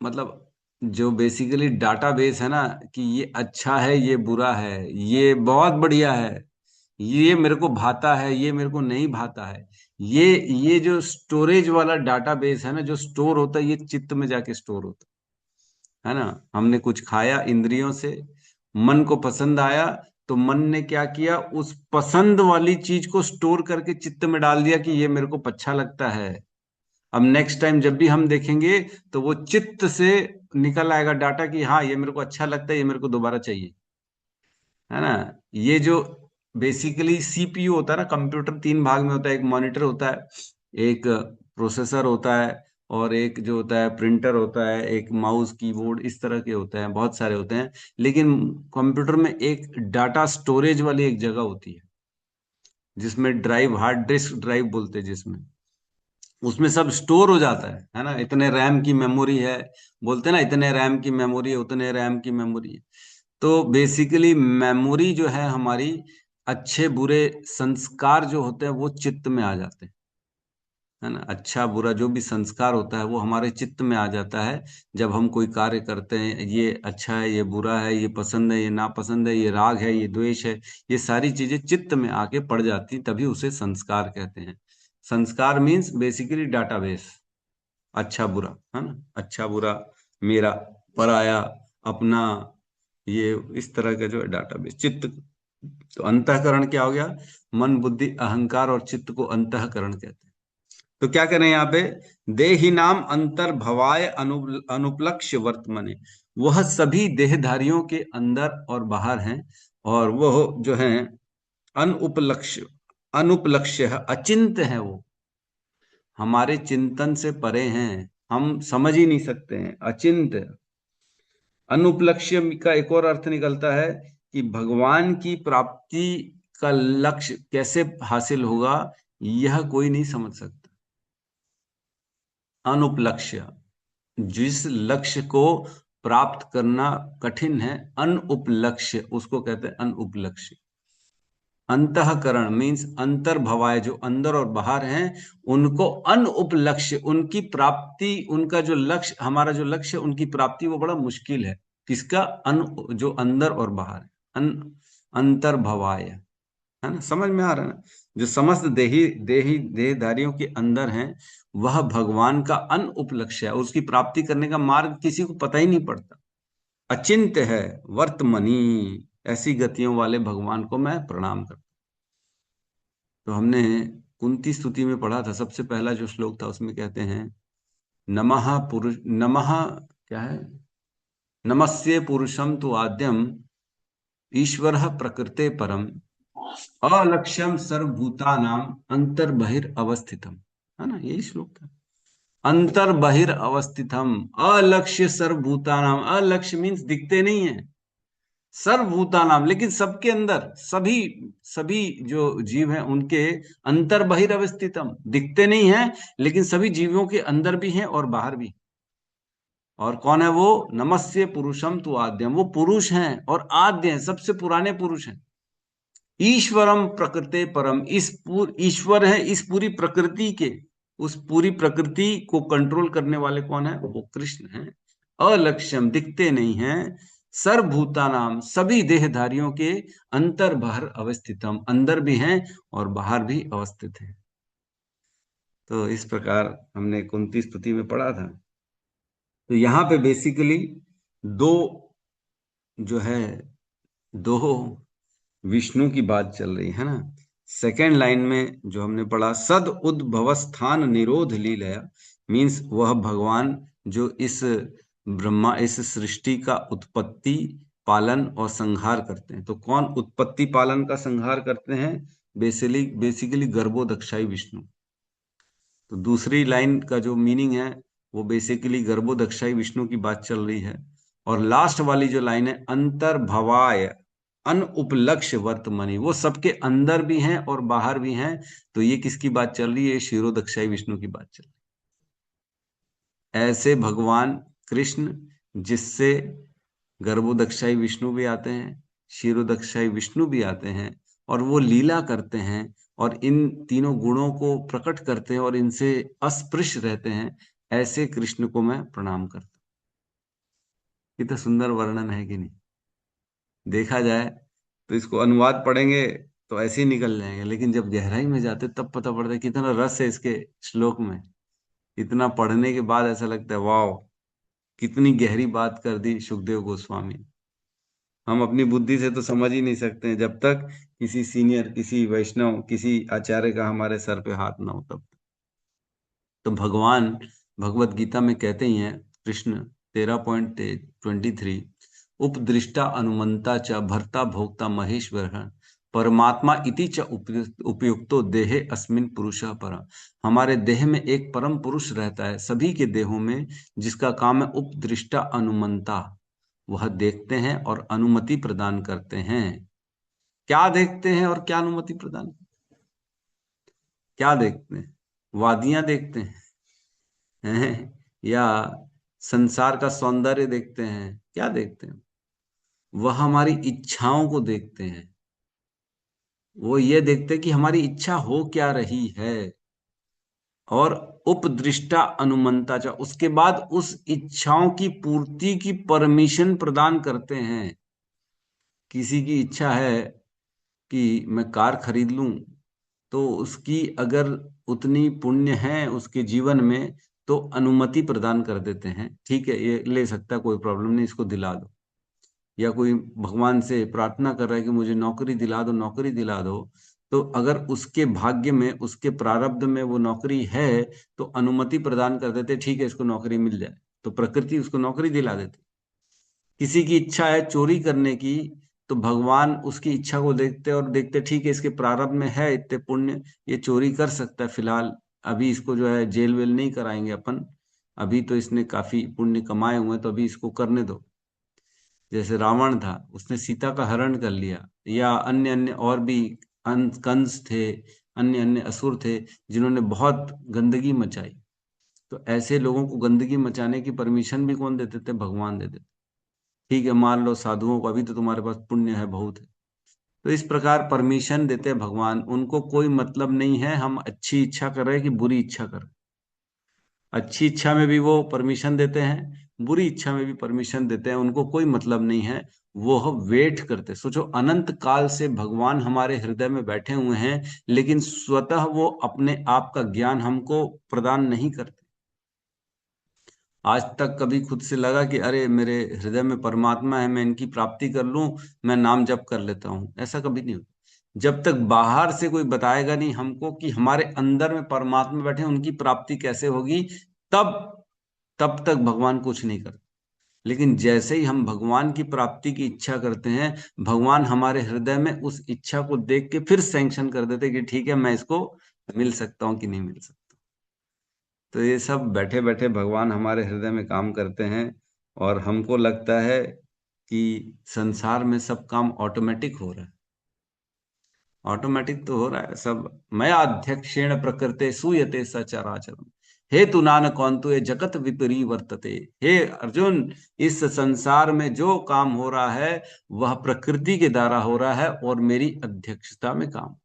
मतलब जो बेसिकली डाटाबेस है ना, कि ये अच्छा है, ये बुरा है, ये बहुत बढ़िया है, ये मेरे को भाता है, ये मेरे को नहीं भाता है, ये जो स्टोरेज वाला डाटाबेस है ना, जो स्टोर होता है, ये चित्त में जाके स्टोर होता है ना। हमने कुछ खाया इंद्रियों से, मन को पसंद आया, तो मन ने क्या किया, उस पसंद वाली चीज को स्टोर करके चित्त में डाल दिया कि ये मेरे को अच्छा लगता है। अब नेक्स्ट टाइम जब भी हम देखेंगे, तो वो चित्त से निकल आएगा डाटा कि हाँ, ये मेरे को अच्छा लगता है, ये मेरे को दोबारा चाहिए, है ना। ये जो बेसिकली सीपीयू होता है ना, कंप्यूटर तीन भाग में होता है। एक मॉनिटर होता है, एक प्रोसेसर होता है, और एक जो होता है प्रिंटर होता है, एक माउस कीबोर्ड, इस तरह के होते हैं, बहुत सारे होते हैं। लेकिन कंप्यूटर में एक डाटा स्टोरेज वाली एक जगह होती है, जिसमें ड्राइव, हार्ड डिस्क ड्राइव बोलते हैं, जिसमें उसमें सब स्टोर हो जाता है ना। इतने रैम की मेमोरी है, बोलते हैं ना, इतने रैम की मेमोरी है, उतने रैम की मेमोरी है। तो बेसिकली मेमोरी जो है हमारी, अच्छे बुरे संस्कार जो होते हैं वो चित्त में आ जाते हैं, है ना। अच्छा बुरा जो भी संस्कार होता है वो हमारे चित्त में आ जाता है। जब हम कोई कार्य करते हैं, ये अच्छा है, ये बुरा है, ये पसंद है, ये नापसंद है, ये राग है, ये द्वेष है, ये सारी चीजें चित्त में आके पड़ जाती, तभी उसे संस्कार कहते हैं। संस्कार मीन्स बेसिकली डाटाबेस, अच्छा बुरा, है ना। अच्छा बुरा, मेरा, पराया, अपना, ये इस तरह का जो है डाटाबेस चित्त। तो अंतःकरण क्या हो गया? मन बुद्धि अहंकार और चित्त को अंतःकरण कहते हैं। तो क्या करें यहाँ पे? देहि नाम अंतर्भवाय अनुपलक्ष्य वर्तमने, वह सभी देहधारियों के अंदर और बाहर हैं, और वह जो है अनुपलक्ष्य, अनुपलक्ष्य है, अचिंत्य है, वो हमारे चिंतन से परे हैं, हम समझ ही नहीं सकते हैं, अचिंत्य। अनुपलक्ष्य का एक और अर्थ निकलता है कि भगवान की प्राप्ति का लक्ष्य कैसे हासिल होगा, यह कोई नहीं समझ सकता। अनुपलक्ष्य, जिस लक्ष्य को प्राप्त करना कठिन है, अनुपलक्ष्य उसको कहते हैं, अनुपलक्ष्य। अंतःकरण मीन्स अंतर्भवाय, जो अंदर और बाहर हैं, उनको अनुपलक्ष्य, उनकी प्राप्ति, उनका जो लक्ष्य, हमारा जो लक्ष्य है, उनकी प्राप्ति वो बड़ा मुश्किल है। किसका? जो अंदर और बाहर है, अंतर्भवाय, है ना। समझ में आ रहा है ना? जो समस्त देही देही देहधारियों के अंदर हैं, वह भगवान का अनुपलक्ष्य है, उसकी प्राप्ति करने का मार्ग किसी को पता ही नहीं पड़ता, अचिंत्य है। वर्तमनी, ऐसी गतियों वाले भगवान को मैं प्रणाम करता हूं। तो हमने कुंती स्तुति में पढ़ा था, सबसे पहला जो श्लोक था उसमें कहते हैं, नमः पुरुष, नमः, क्या है, नमस्ये पुरुषम तो आद्यम, ईश्वर प्रकृते परम, अलक्ष्यम सर्वभूतानाम अंतर बहिर अवस्थितम, है ना, यही श्लोक था। अंतर बहिर अवस्थितम, अलक्ष्य सर्वभूतानाम, अलक्ष्य मीन्स दिखते नहीं है, सर्वभूतानाम लेकिन सबके अंदर, सभी सभी जो जीव हैं उनके अंतर बहिर्अवस्थितम, दिखते नहीं है, लेकिन सभी जीवों के अंदर भी हैं और बाहर भी। और कौन है वो? नमस्ये पुरुषम तु आद्यम, वो पुरुष हैं और आद्य हैं, सबसे पुराने पुरुष हैं। ईश्वरम प्रकृते परम, ईश्वर है इस पूरी प्रकृति के, उस पूरी प्रकृति को कंट्रोल करने वाले कौन है? वो कृष्ण हैं। अलक्ष्यम, दिखते नहीं हैं, सर्वभूतानाम सभी देहधारियों के अंतर बाहर अवस्थितम, अंदर भी हैं और बाहर भी अवस्थित हैं। तो इस प्रकार हमने कुंती स्तुति में पढ़ा था। तो यहाँ पे बेसिकली दो जो है दो विष्णु की बात चल रही है ना। सेकेंड लाइन में जो हमने पढ़ा, सद उद्भवस्थान निरोध लीलया, मीन्स वह भगवान जो इस ब्रह्मा इस सृष्टि का उत्पत्ति पालन और संहार करते हैं। तो कौन उत्पत्ति पालन का संहार करते हैं? बेसिकली गर्भोदक्षाई विष्णु। तो दूसरी लाइन का जो मीनिंग है वो बेसिकली गर्भोदक्षाई विष्णु की बात चल रही है। और लास्ट वाली जो लाइन है, अंतर्भवाय अनुपलक्ष्य वर्तमनि, वो सबके अंदर भी हैं और बाहर भी हैं। तो ये किसकी बात चल रही है? क्षीरोदक्षाई विष्णु की बात चल रही है। ऐसे भगवान कृष्ण जिससे गर्भोदक्षाई विष्णु भी आते हैं, क्षीरोदक्षाई विष्णु भी आते हैं और वो लीला करते हैं और इन तीनों गुणों को प्रकट करते हैं और इनसे अस्पृश्य रहते हैं। ऐसे कृष्ण को मैं प्रणाम करता हूं। कितना सुंदर वर्णन है कि नहीं? देखा जाए तो इसको अनुवाद पढ़ेंगे तो ऐसे ही निकल जाएंगे, लेकिन जब गहराई में जाते तब पता पड़ता है कितना रस है इसके श्लोक में। इतना पढ़ने के बाद ऐसा लगता है वाह, कितनी गहरी बात कर दी सुखदेव गोस्वामी। हम अपनी बुद्धि से तो समझ ही नहीं सकते हैं जब तक किसी सीनियर, किसी वैष्णव, किसी आचार्य का हमारे सर पे हाथ ना हो तब। तो भगवान भगवत गीता में कहते ही हैं, कृष्ण 13.23, उपदृष्टा अनुमंता च भर्ता भोक्ता महेश्वर परमात्मा इति च उपयुक्तो देहे अस्मिन पुरुषः परः। हमारे देह में एक परम पुरुष रहता है सभी के देहों में, जिसका काम है उपदृष्टा अनुमंता। वह देखते हैं और अनुमति प्रदान करते हैं। क्या देखते हैं और क्या अनुमति प्रदान? क्या देखते हैं? वादियां देखते हैं या संसार का सौंदर्य देखते हैं? क्या देखते हैं? वह हमारी इच्छाओं को देखते हैं। वो ये देखते हैं कि हमारी इच्छा हो क्या रही है। और उपदृष्टा अनुमंता चा, उसके बाद उस इच्छाओं की पूर्ति की परमिशन प्रदान करते हैं। किसी की इच्छा है कि मैं कार खरीद लूं, तो उसकी अगर उतनी पुण्य है उसके जीवन में तो अनुमति प्रदान कर देते हैं, ठीक है ये ले सकता है, कोई प्रॉब्लम नहीं, इसको दिला दो। या कोई भगवान से प्रार्थना कर रहा है कि मुझे नौकरी दिला दो, नौकरी दिला दो, तो अगर उसके भाग्य में, उसके प्रारब्ध में वो नौकरी है तो अनुमति प्रदान कर देते, ठीक है इसको नौकरी मिल जाए, तो प्रकृति उसको नौकरी दिला देती। किसी की इच्छा है चोरी करने की, तो भगवान उसकी इच्छा को देखते और देखते ठीक है इसके प्रारब्ध में है इतने पुण्य, ये चोरी कर सकता है, फिलहाल अभी इसको जो है जेल वेल नहीं कराएंगे अपन, अभी तो इसने काफी पुण्य कमाए हुए हैं तो अभी इसको करने दो। जैसे रावण था, उसने सीता का हरण कर लिया, या अन्य अन्य और भी कंस थे, अन्य अन्य असुर थे जिन्होंने बहुत गंदगी मचाई। तो ऐसे लोगों को गंदगी मचाने की परमिशन भी कौन देते थे? भगवान देते थे। ठीक है मान लो साधुओं को, अभी तो तुम्हारे पास पुण्य है बहुत है, तो इस प्रकार परमिशन देते हैं भगवान। उनको कोई मतलब नहीं है हम अच्छी इच्छा कर रहे हैं कि बुरी इच्छा कर रहे हैं। अच्छी इच्छा में भी वो परमिशन देते हैं, बुरी इच्छा में भी परमिशन देते हैं, उनको कोई मतलब नहीं है। वो वेट करते, सोचो अनंत काल से भगवान हमारे हृदय में बैठे हुए हैं, लेकिन स्वतः वो अपने आप का ज्ञान हमको प्रदान नहीं करते। आज तक कभी खुद से लगा कि अरे मेरे हृदय में परमात्मा है, मैं इनकी प्राप्ति कर लूं, मैं नाम जप कर लेता हूं? ऐसा कभी नहीं होता। जब तक बाहर से कोई बताएगा नहीं हमको कि हमारे अंदर में परमात्मा बैठे, उनकी प्राप्ति कैसे होगी, तब तब तक भगवान कुछ नहीं करते। लेकिन जैसे ही हम भगवान की प्राप्ति की इच्छा करते हैं, भगवान हमारे हृदय में उस इच्छा को देख के फिर सैंक्शन कर देते कि ठीक है मैं इसको मिल सकता हूं कि नहीं मिल सकता। तो ये सब बैठे बैठे भगवान हमारे हृदय में काम करते हैं और हमको लगता है कि संसार में सब काम ऑटोमेटिक हो रहा है। ऑटोमेटिक तो हो रहा है सब। मैं अध्यक्षेण प्रकृते सूयते सचराचरम हेतु नान कौंतु ये जगत विपरी वर्तते। हे अर्जुन, इस संसार में जो काम हो रहा है वह प्रकृति के द्वारा हो रहा है और मेरी अध्यक्षता में काम।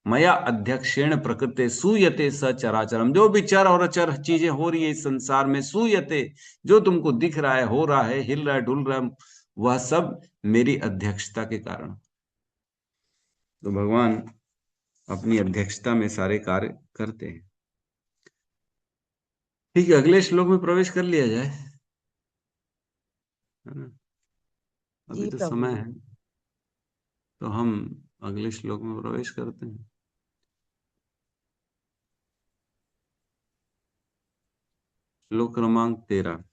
मया अध्यक्षेण प्रकृते सूयते सचराचरम, जो भी चर और अचर चीजें हो रही है इस संसार में, सूयते जो तुमको दिख रहा है, हो रहा है, हिल रहा है, डुल रहा है, वह सब मेरी अध्यक्षता के कारण। तो भगवान अपनी अध्यक्षता में सारे कार्य करते हैं। ठीक है, अगले श्लोक में प्रवेश कर लिया जाए, है ना? अभी
जी
तो
प्रभु
समय
जी।
है, तो हम अगले श्लोक में प्रवेश करते हैं। श्लोक क्रमांक 13,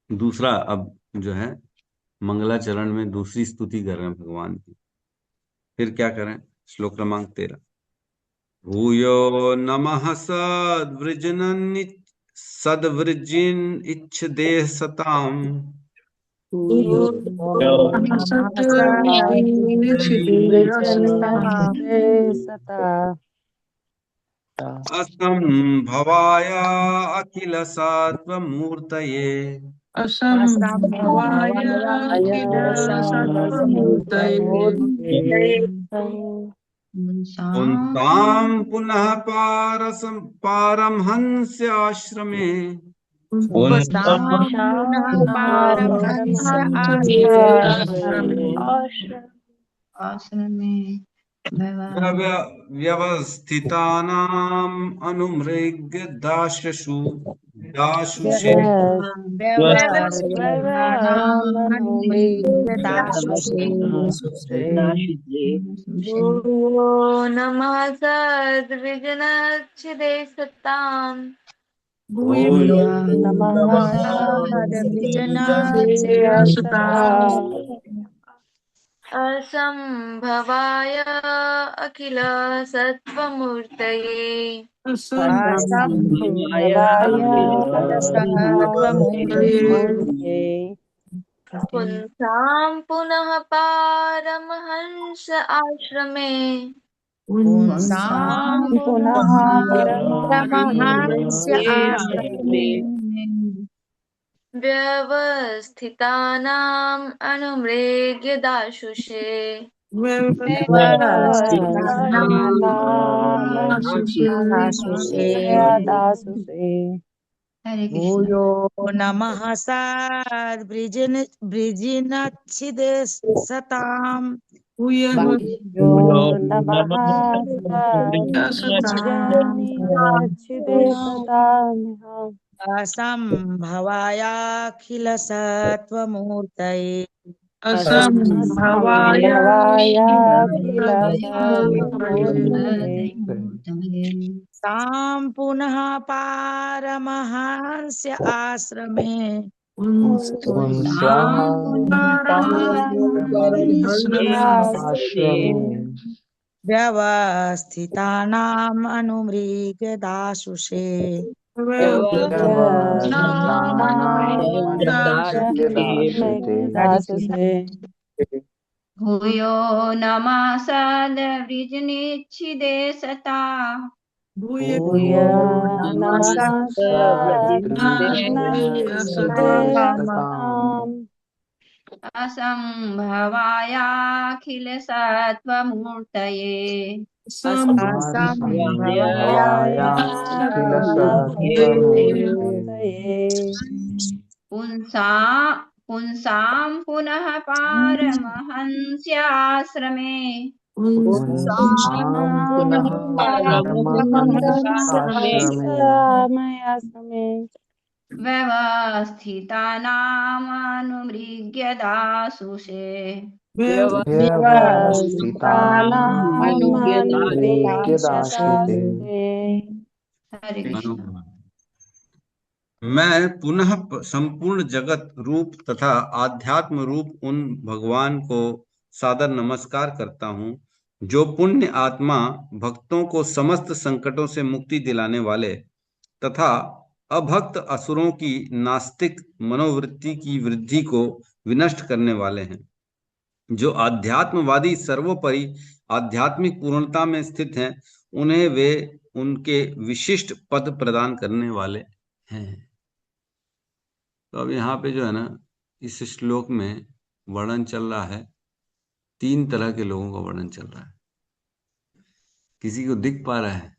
दूसरा, अब जो है मंगलाचरण में दूसरी स्तुति कर रहे हैं भगवान की। फिर क्या करें? श्लोक क्रमांक 13, भूयो नमः सद्वृजिन इच्छदेह सताम असंभवाय अखिल सात्वमूर्तये पुंसां पुनः पारमहंस्य आश्रमे व्यवस्थितानाम् अनुमृग्य दाशुषे
भूयो नमः सद्विजनच्छिदे सताम् असंभवाय अखिल सत्त्वमूर्तये पुंसां पुनः पारमहंस आश्रमे व्यवस्थितानाम् अनुमृग्य दाशुषे
हरे भूयो नमः सद्वृजिनच्छिदे सताम् असंभवायाखिल सत्त्वमूर्तये तां पुनः पारमहंस्य आश्रमे व्यवस्थितानाम् अनुमृग्य दाशुषे
भूयो नमः सद्वृजिनच्छिदे सताम् असंभवायाखिल सत्त्वमूर्तये पुंसां पुनः पारमहंस्याश्रमे व्यवस्थितानामनुमृग्य दाशुषे हरे कृष्ण।
मैं पुनः संपूर्ण जगत रूप तथा आध्यात्म रूप उन भगवान को सादर नमस्कार करता हूँ जो पुण्य आत्मा भक्तों को समस्त संकटों से मुक्ति दिलाने वाले तथा अभक्त असुरों की नास्तिक मनोवृत्ति की वृद्धि को विनष्ट करने वाले हैं, जो आध्यात्मवादी सर्वोपरि आध्यात्मिक पूर्णता में स्थित हैं, उन्हें वे उनके विशिष्ट पद प्रदान करने वाले हैं। तो अब यहाँ पे जो है ना, इस श्लोक में वर्णन चल रहा है, 3 तरह के लोगों का वर्णन चल रहा है। किसी को दिख पा रहा है?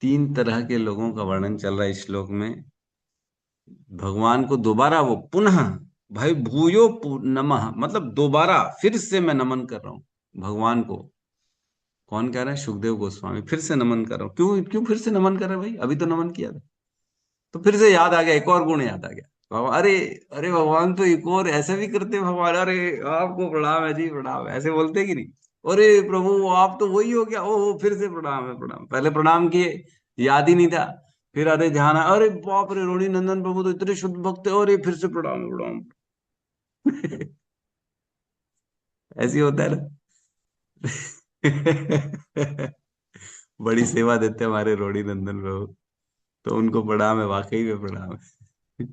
3 तरह के लोगों का वर्णन चल रहा है इस श्लोक में। भगवान को दोबारा वो पुनः भाई भूयो नमः मतलब दोबारा फिर से मैं नमन कर रहा हूं भगवान को। कौन कह रहा है? सुखदेव गोस्वामी। फिर से नमन कर रहा हूं। क्यों क्यों फिर से नमन कर रहे हैं भाई? अभी तो नमन किया था। तो फिर से याद आ गया, एक और गुण याद आ गया। भगवान, अरे अरे भगवान तो एक और ऐसा भी करते हैं भगवान। अरे आपको प्रणाम है जी, प्रणाम है, ऐसे बोलते कि नहीं? अरे प्रभु आप तो वही हो गया, ओहो फिर से प्रणाम है, प्रणाम। पहले प्रणाम किए, याद ही नहीं था। फिर अरे ध्यान अरे बाप रे रोणी नंदन प्रभु तो इतने शुद्ध भक्त है, अरे फिर से प्रणाम है, प्रणाम। ऐसी होता है ना। बड़ी सेवा देते हैं हमारे रोणी नंदन प्रभु। तो उनको प्रणाम है, वाकई में प्रणाम है।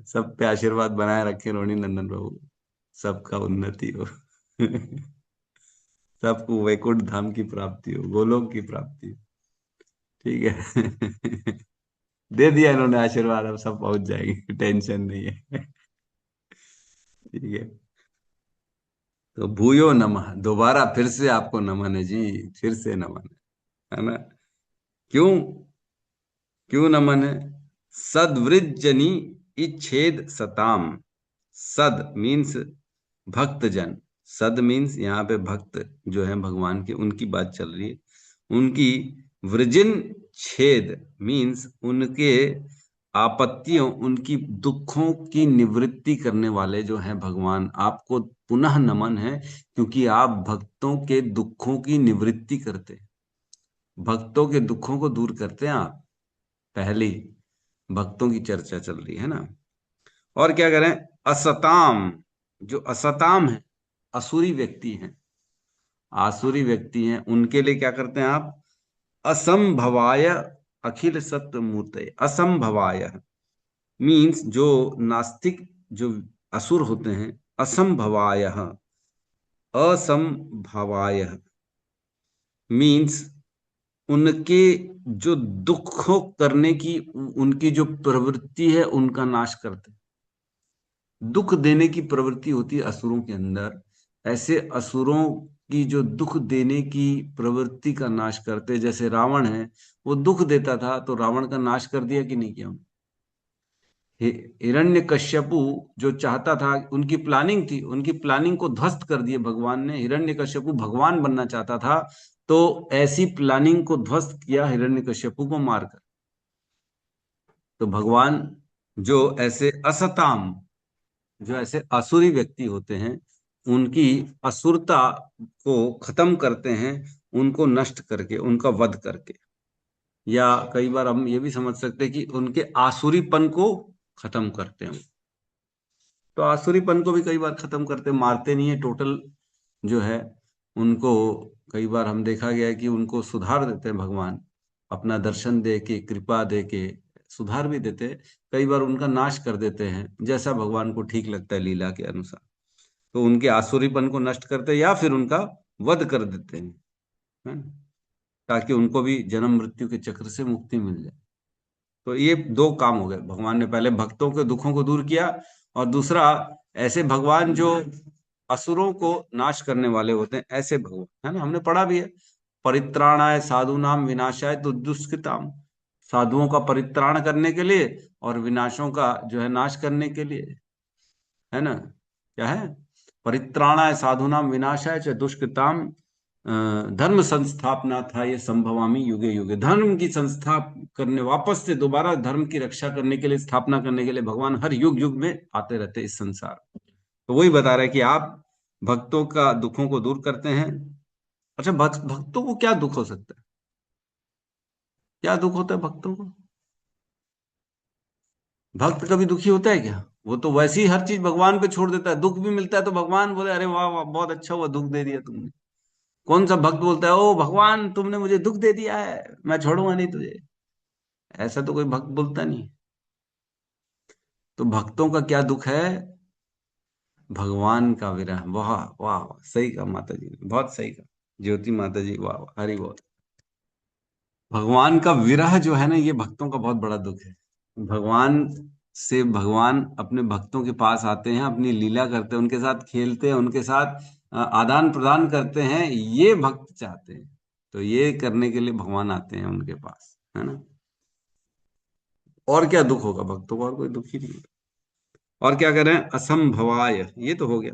सब पे आशीर्वाद बनाए रखे रोणी नंदन प्रभु। सबका उन्नति हो। सबको वैकुंठ धाम की प्राप्ति हो, गोलोक की प्राप्ति हो। ठीक है। दे दिया इन्होंने आशीर्वाद, अब सब पहुंच जाएंगे, टेंशन नहीं है। ठीक है। तो भूयो नमः, दोबारा फिर से आपको नमन है जी, फिर से नमन है ना? क्यों? क्यों नमन है? सदवृजनी इच्छेद सताम। सद मीन्स भक्तजन। सद मीन्स यहाँ पे भक्त जो है भगवान के, उनकी बात चल रही है। उनकी वृजिन छेद मीन्स उनके आपत्तियों, उनकी दुखों की निवृत्ति करने वाले जो हैं भगवान, आपको पुनः नमन है, क्योंकि आप भक्तों के दुखों की निवृत्ति करते हैं, भक्तों के दुखों को दूर करते हैं आप। पहली भक्तों की चर्चा चल रही है ना। और क्या करें? असताम, जो असताम है, असुरी व्यक्ति हैं, आसुरी व्यक्ति हैं, उनके लिए क्या करते हैं आप? असंभवाय अखिल सत्य मूर्त। असंभवाय मीन्स जो नास्तिक, जो असुर होते हैं, असंभवाय, असंभवाय मीन्स उनके जो दुख करने की उनकी जो प्रवृत्ति है, उनका नाश करते। दुख देने की प्रवृत्ति होती है असुरों के अंदर, ऐसे असुरों की जो दुख देने की प्रवृत्ति का नाश करते। जैसे रावण है, वो दुख देता था, तो रावण का नाश कर दिया कि नहीं किया? हिरण्यकश्यपु जो चाहता था, उनकी प्लानिंग थी, उनकी प्लानिंग को ध्वस्त कर दिया भगवान ने। हिरण्यकश्यपु भगवान बनना चाहता था, तो ऐसी प्लानिंग को ध्वस्त किया हिरण्यकश्यपु को मारकर। तो भगवान जो ऐसे असताम, जो ऐसे असुरी व्यक्ति होते हैं, उनकी असुरता को खत्म करते हैं, उनको नष्ट करके, उनका वध करके। या कई बार हम ये भी समझ सकते हैं कि उनके आसुरीपन को खत्म करते हैं। तो आसुरीपन को भी कई बार खत्म करते, मारते नहीं है टोटल जो है उनको। कई बार हम देखा गया है कि उनको सुधार देते हैं भगवान, अपना दर्शन दे के, कृपा दे के सुधार भी देते हैं। कई बार उनका नाश कर देते हैं, जैसा भगवान को ठीक लगता है लीला के अनुसार। तो उनके आसुरीपन को नष्ट करते हैं या फिर उनका वध कर देते हैं, है ना? ताकि उनको भी जन्म मृत्यु के चक्र से मुक्ति मिल जाए। तो ये दो काम हो गए, भगवान ने पहले भक्तों के दुखों को दूर किया, और दूसरा ऐसे भगवान जो असुरों को नाश करने वाले होते हैं, ऐसे भगवान, है ना? हमने पढ़ा भी है, परित्राणाय साधुनाम विनाशाय दुष्कृताम। साधुओं का परित्राण करने के लिए और विनाशों का जो है नाश करने के लिए, है ना? क्या है? परित्राणाय साधुनाम विनाशाय च दुष्कृताम धर्म संस्थापना था ये संभवामी युगे युगे। धर्म की संस्था करने, वापस से दोबारा धर्म की रक्षा करने के लिए, स्थापना करने के लिए भगवान हर युग युग में आते रहते इस संसार। तो वही बता रहे हैं कि आप भक्तों का दुखों को दूर करते हैं। अच्छा, भक्तों को क्या दुख हो सकता है? क्या दुख होता है भक्तों को? भक्त कभी दुखी होता है क्या? वो तो वैसे ही हर चीज भगवान पे छोड़ देता है। दुख भी मिलता है तो भगवान बोले अरे वाह वाह बहुत अच्छा हुआ दुख दे दिया तुमने। कौन सा भक्त बोलता है ओ भगवान तुमने मुझे दुख दे दिया है, मैं छोड़ूंगा नहीं तुझे? ऐसा तो कोई भक्त बोलता नहीं। तो भक्तों का क्या दुख है? भगवान का विरह। वाह वाह वाह, सही कहा माता जी ने, बहुत सही कहा ज्योति माता जी, वाह वाह, हरि बोल। भगवान का विरह जो है ना, ये भक्तों का बहुत बड़ा दुख है। भगवान से, भगवान अपने भक्तों के पास आते हैं, अपनी लीला करते हैं, उनके साथ खेलते हैं, उनके साथ आदान प्रदान करते हैं, ये भक्त चाहते हैं। तो ये करने के लिए भगवान आते हैं उनके पास, है ना? और क्या दुख होगा भक्तों को? और कोई दुख ही नहीं। और क्या कह रहे हैं, असंभवाय, ये तो हो गया।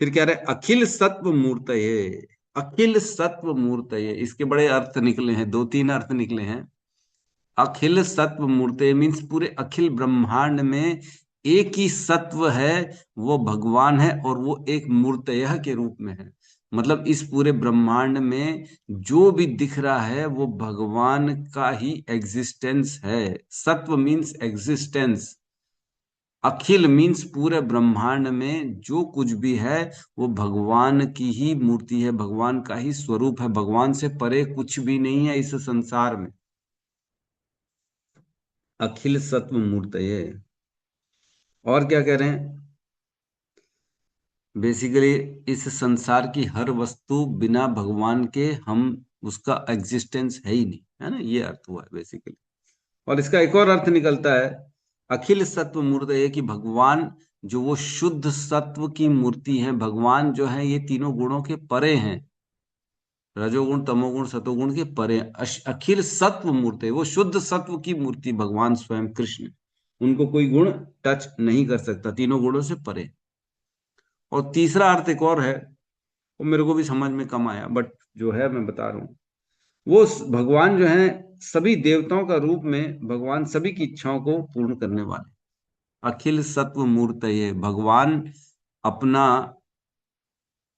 फिर कह रहे हैं अखिल सत्व मूर्तये। अखिल सत्व मूर्तये, इसके बड़े अर्थ निकले हैं, दो तीन अर्थ निकले हैं। अखिल सत्व मूर्तये मीन्स पूरे अखिल ब्रह्मांड में एक ही सत्व है, वो भगवान है, और वो एक मूर्तयः के रूप में है। मतलब इस पूरे ब्रह्मांड में जो भी दिख रहा है वो भगवान का ही एग्जिस्टेंस है। सत्व मीन्स एग्जिस्टेंस, अखिल मीन्स पूरे ब्रह्मांड में जो कुछ भी है वो भगवान की ही मूर्ति है, भगवान का ही स्वरूप है, भगवान से परे कुछ भी नहीं है इस संसार में। अखिल सत्व मूर्तये। और क्या कह रहे हैं, बेसिकली इस संसार की हर वस्तु बिना भगवान के हम उसका एग्जिस्टेंस है ही नहीं, है ना, ये अर्थ हुआ है बेसिकली। और इसका एक और अर्थ निकलता है अखिल सत्व मूर्तये, कि भगवान जो वो शुद्ध सत्व की मूर्ति है, भगवान जो है ये तीनों गुणों के परे हैं, रजोगुण तमोगुण सतोगुण के परे। अखिल सत्व मूर्ति, वो शुद्ध सत्व की मूर्ति भगवान स्वयं कृष्ण, उनको कोई गुण टच नहीं कर सकता, तीनों गुणों से परे। और तीसरा अर्थ एक और है, वो मेरे को भी समझ में कम आया, बट जो है मैं बता रहा हूं। वो भगवान जो है सभी देवताओं का रूप में, भगवान सभी की इच्छाओं को पूर्ण करने वाले। अखिल सत्व मूर्तये, भगवान अपना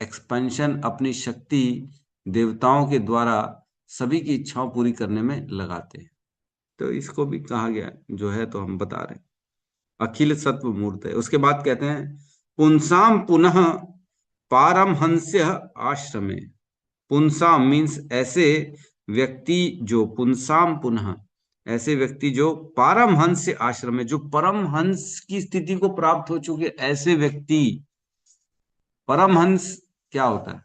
एक्सपेंशन, अपनी शक्ति देवताओं के द्वारा सभी की इच्छाओं पूरी करने में लगाते हैं। तो इसको भी कहा गया जो है, तो हम बता रहे हैं अखिल सत्व मूर्त है। उसके बाद कहते हैं पुंसाम पुनः पारमहंस्य आश्रमे। पुंसाम मीन्स ऐसे व्यक्ति जो, पुंसाम पुनः ऐसे व्यक्ति जो पारमहंस आश्रम में, जो परमहंस की स्थिति को प्राप्त हो चुके ऐसे व्यक्ति। परमहंस क्या होता है,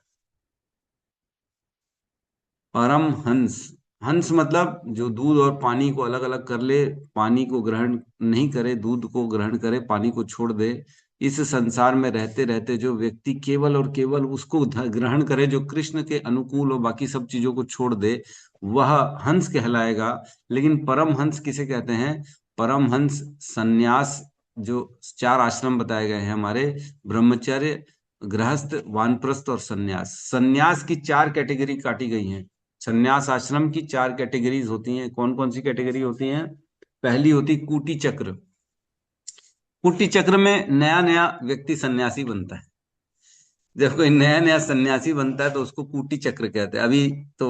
परमहंस, हंस मतलब जो दूध और पानी को अलग अलग कर ले, पानी को ग्रहण नहीं करे, दूध को ग्रहण करे, पानी को छोड़ दे। इस संसार में रहते रहते जो व्यक्ति केवल और केवल उसको ग्रहण करे, जो कृष्ण के अनुकूल और बाकी सब चीजों को छोड़ दे, वह हंस कहलाएगा। लेकिन परमहंस किसे कहते हैं, परमहंस सन्यास, जो चार आश्रम बताए गए हैं हमारे, ब्रह्मचर्य, गृहस्थ, वानप्रस्थ और सन्यास। सन्यास की चार कैटेगरी काटी गई हैं। सन्यास आश्रम की चार कैटेगरीज होती हैं। कौन कौन सी कैटेगरी होती हैं, पहली होती कूटी चक्र। कूटी चक्र में नया नया व्यक्ति सन्यासी बनता है। जब कोई नया नया सन्यासी बनता है तो उसको कूटी चक्र कहते हैं। अभी तो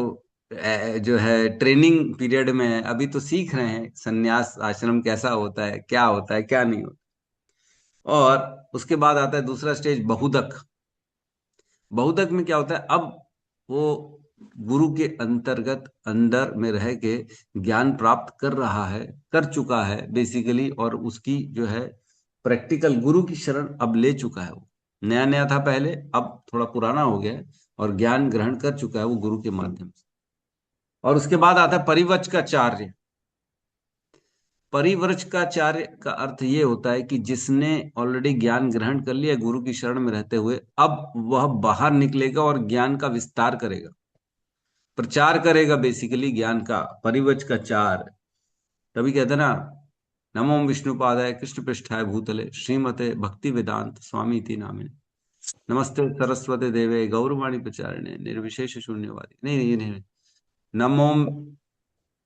जो है ट्रेनिंग पीरियड में है, अभी तो सीख रहे हैं सन्यास आश्रम कैसा होता है, क्या नहीं होता। और उसके बाद आता है दूसरा स्टेज, बहुदक। बहुदक में क्या होता है, अब वो गुरु के अंतर्गत अंदर में रह के ज्ञान प्राप्त कर रहा है, कर चुका है बेसिकली, और उसकी जो है प्रैक्टिकल गुरु की शरण अब ले चुका है। वो नया नया था पहले, अब थोड़ा पुराना हो गया है और ज्ञान ग्रहण कर चुका है वो गुरु के माध्यम से। और उसके बाद आता है परिवचकाचार्य। परिव्रजकाचार्य का अर्थ ये होता है कि जिसने ऑलरेडी ज्ञान ग्रहण कर लिया गुरु की शरण में रहते हुए, अब वह बाहर निकलेगा और ज्ञान का विस्तार करेगा, प्रचार करेगा बेसिकली ज्ञान का। परिव्रजकाचार्य, तभी कहते हैं ना, नमो विष्णुपादाय कृष्ण पृष्ठाय भूतले श्रीमते भक्ति वेदांत स्वामी इति नामिने, नमस्ते सरस्वती देवे गौरवाणी प्रचारिणे निर्विशेष शून्यवादी। नहीं ये नहीं, नमो,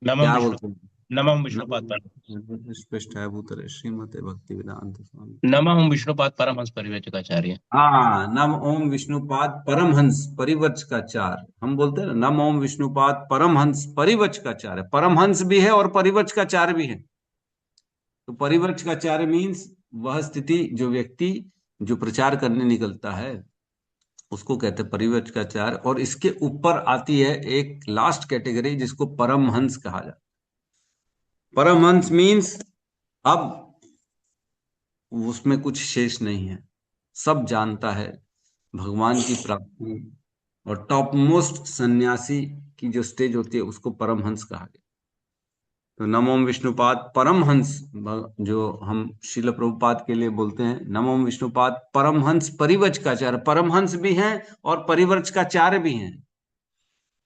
क्या बोलते हैं,
नमः विष्णुपाद
पृष्ठाय भूतले श्रीमते भक्ति वेदांत स्वामी,
नमः विष्णुपाद परमहंस परिव्राजकाचार्य।
हाँ, नम ओम विष्णुपाद परमहंस परिवचकाचार्य। हम बोलते हैं ना, नम ओम विष्णुपाद परमहंस परिवचकाचार्य। परमहंस भी है और परिवचकाचार्य भी है। तो परिवचकाचार्य मीन्स वह स्थिति, जो व्यक्ति जो प्रचार करने निकलता है उसको कहते हैं परिवचकाचार्य। और इसके ऊपर आती है एक लास्ट कैटेगरी जिसको परमहंस कहा जाता है। परमहंस मीन्स अब उसमें कुछ शेष नहीं है, सब जानता है, भगवान की प्राप्ति। और टॉप मोस्ट सन्यासी की जो स्टेज होती है उसको परमहंस कहा गया। तो नमो विष्णुपाद परमहंस, जो हम श्रील प्रभुपाद के लिए बोलते हैं, नमो विष्णुपाद परमहंस परिव्रजकाचार्य। परमहंस भी हैं और परिव्रजकाचार्य भी हैं।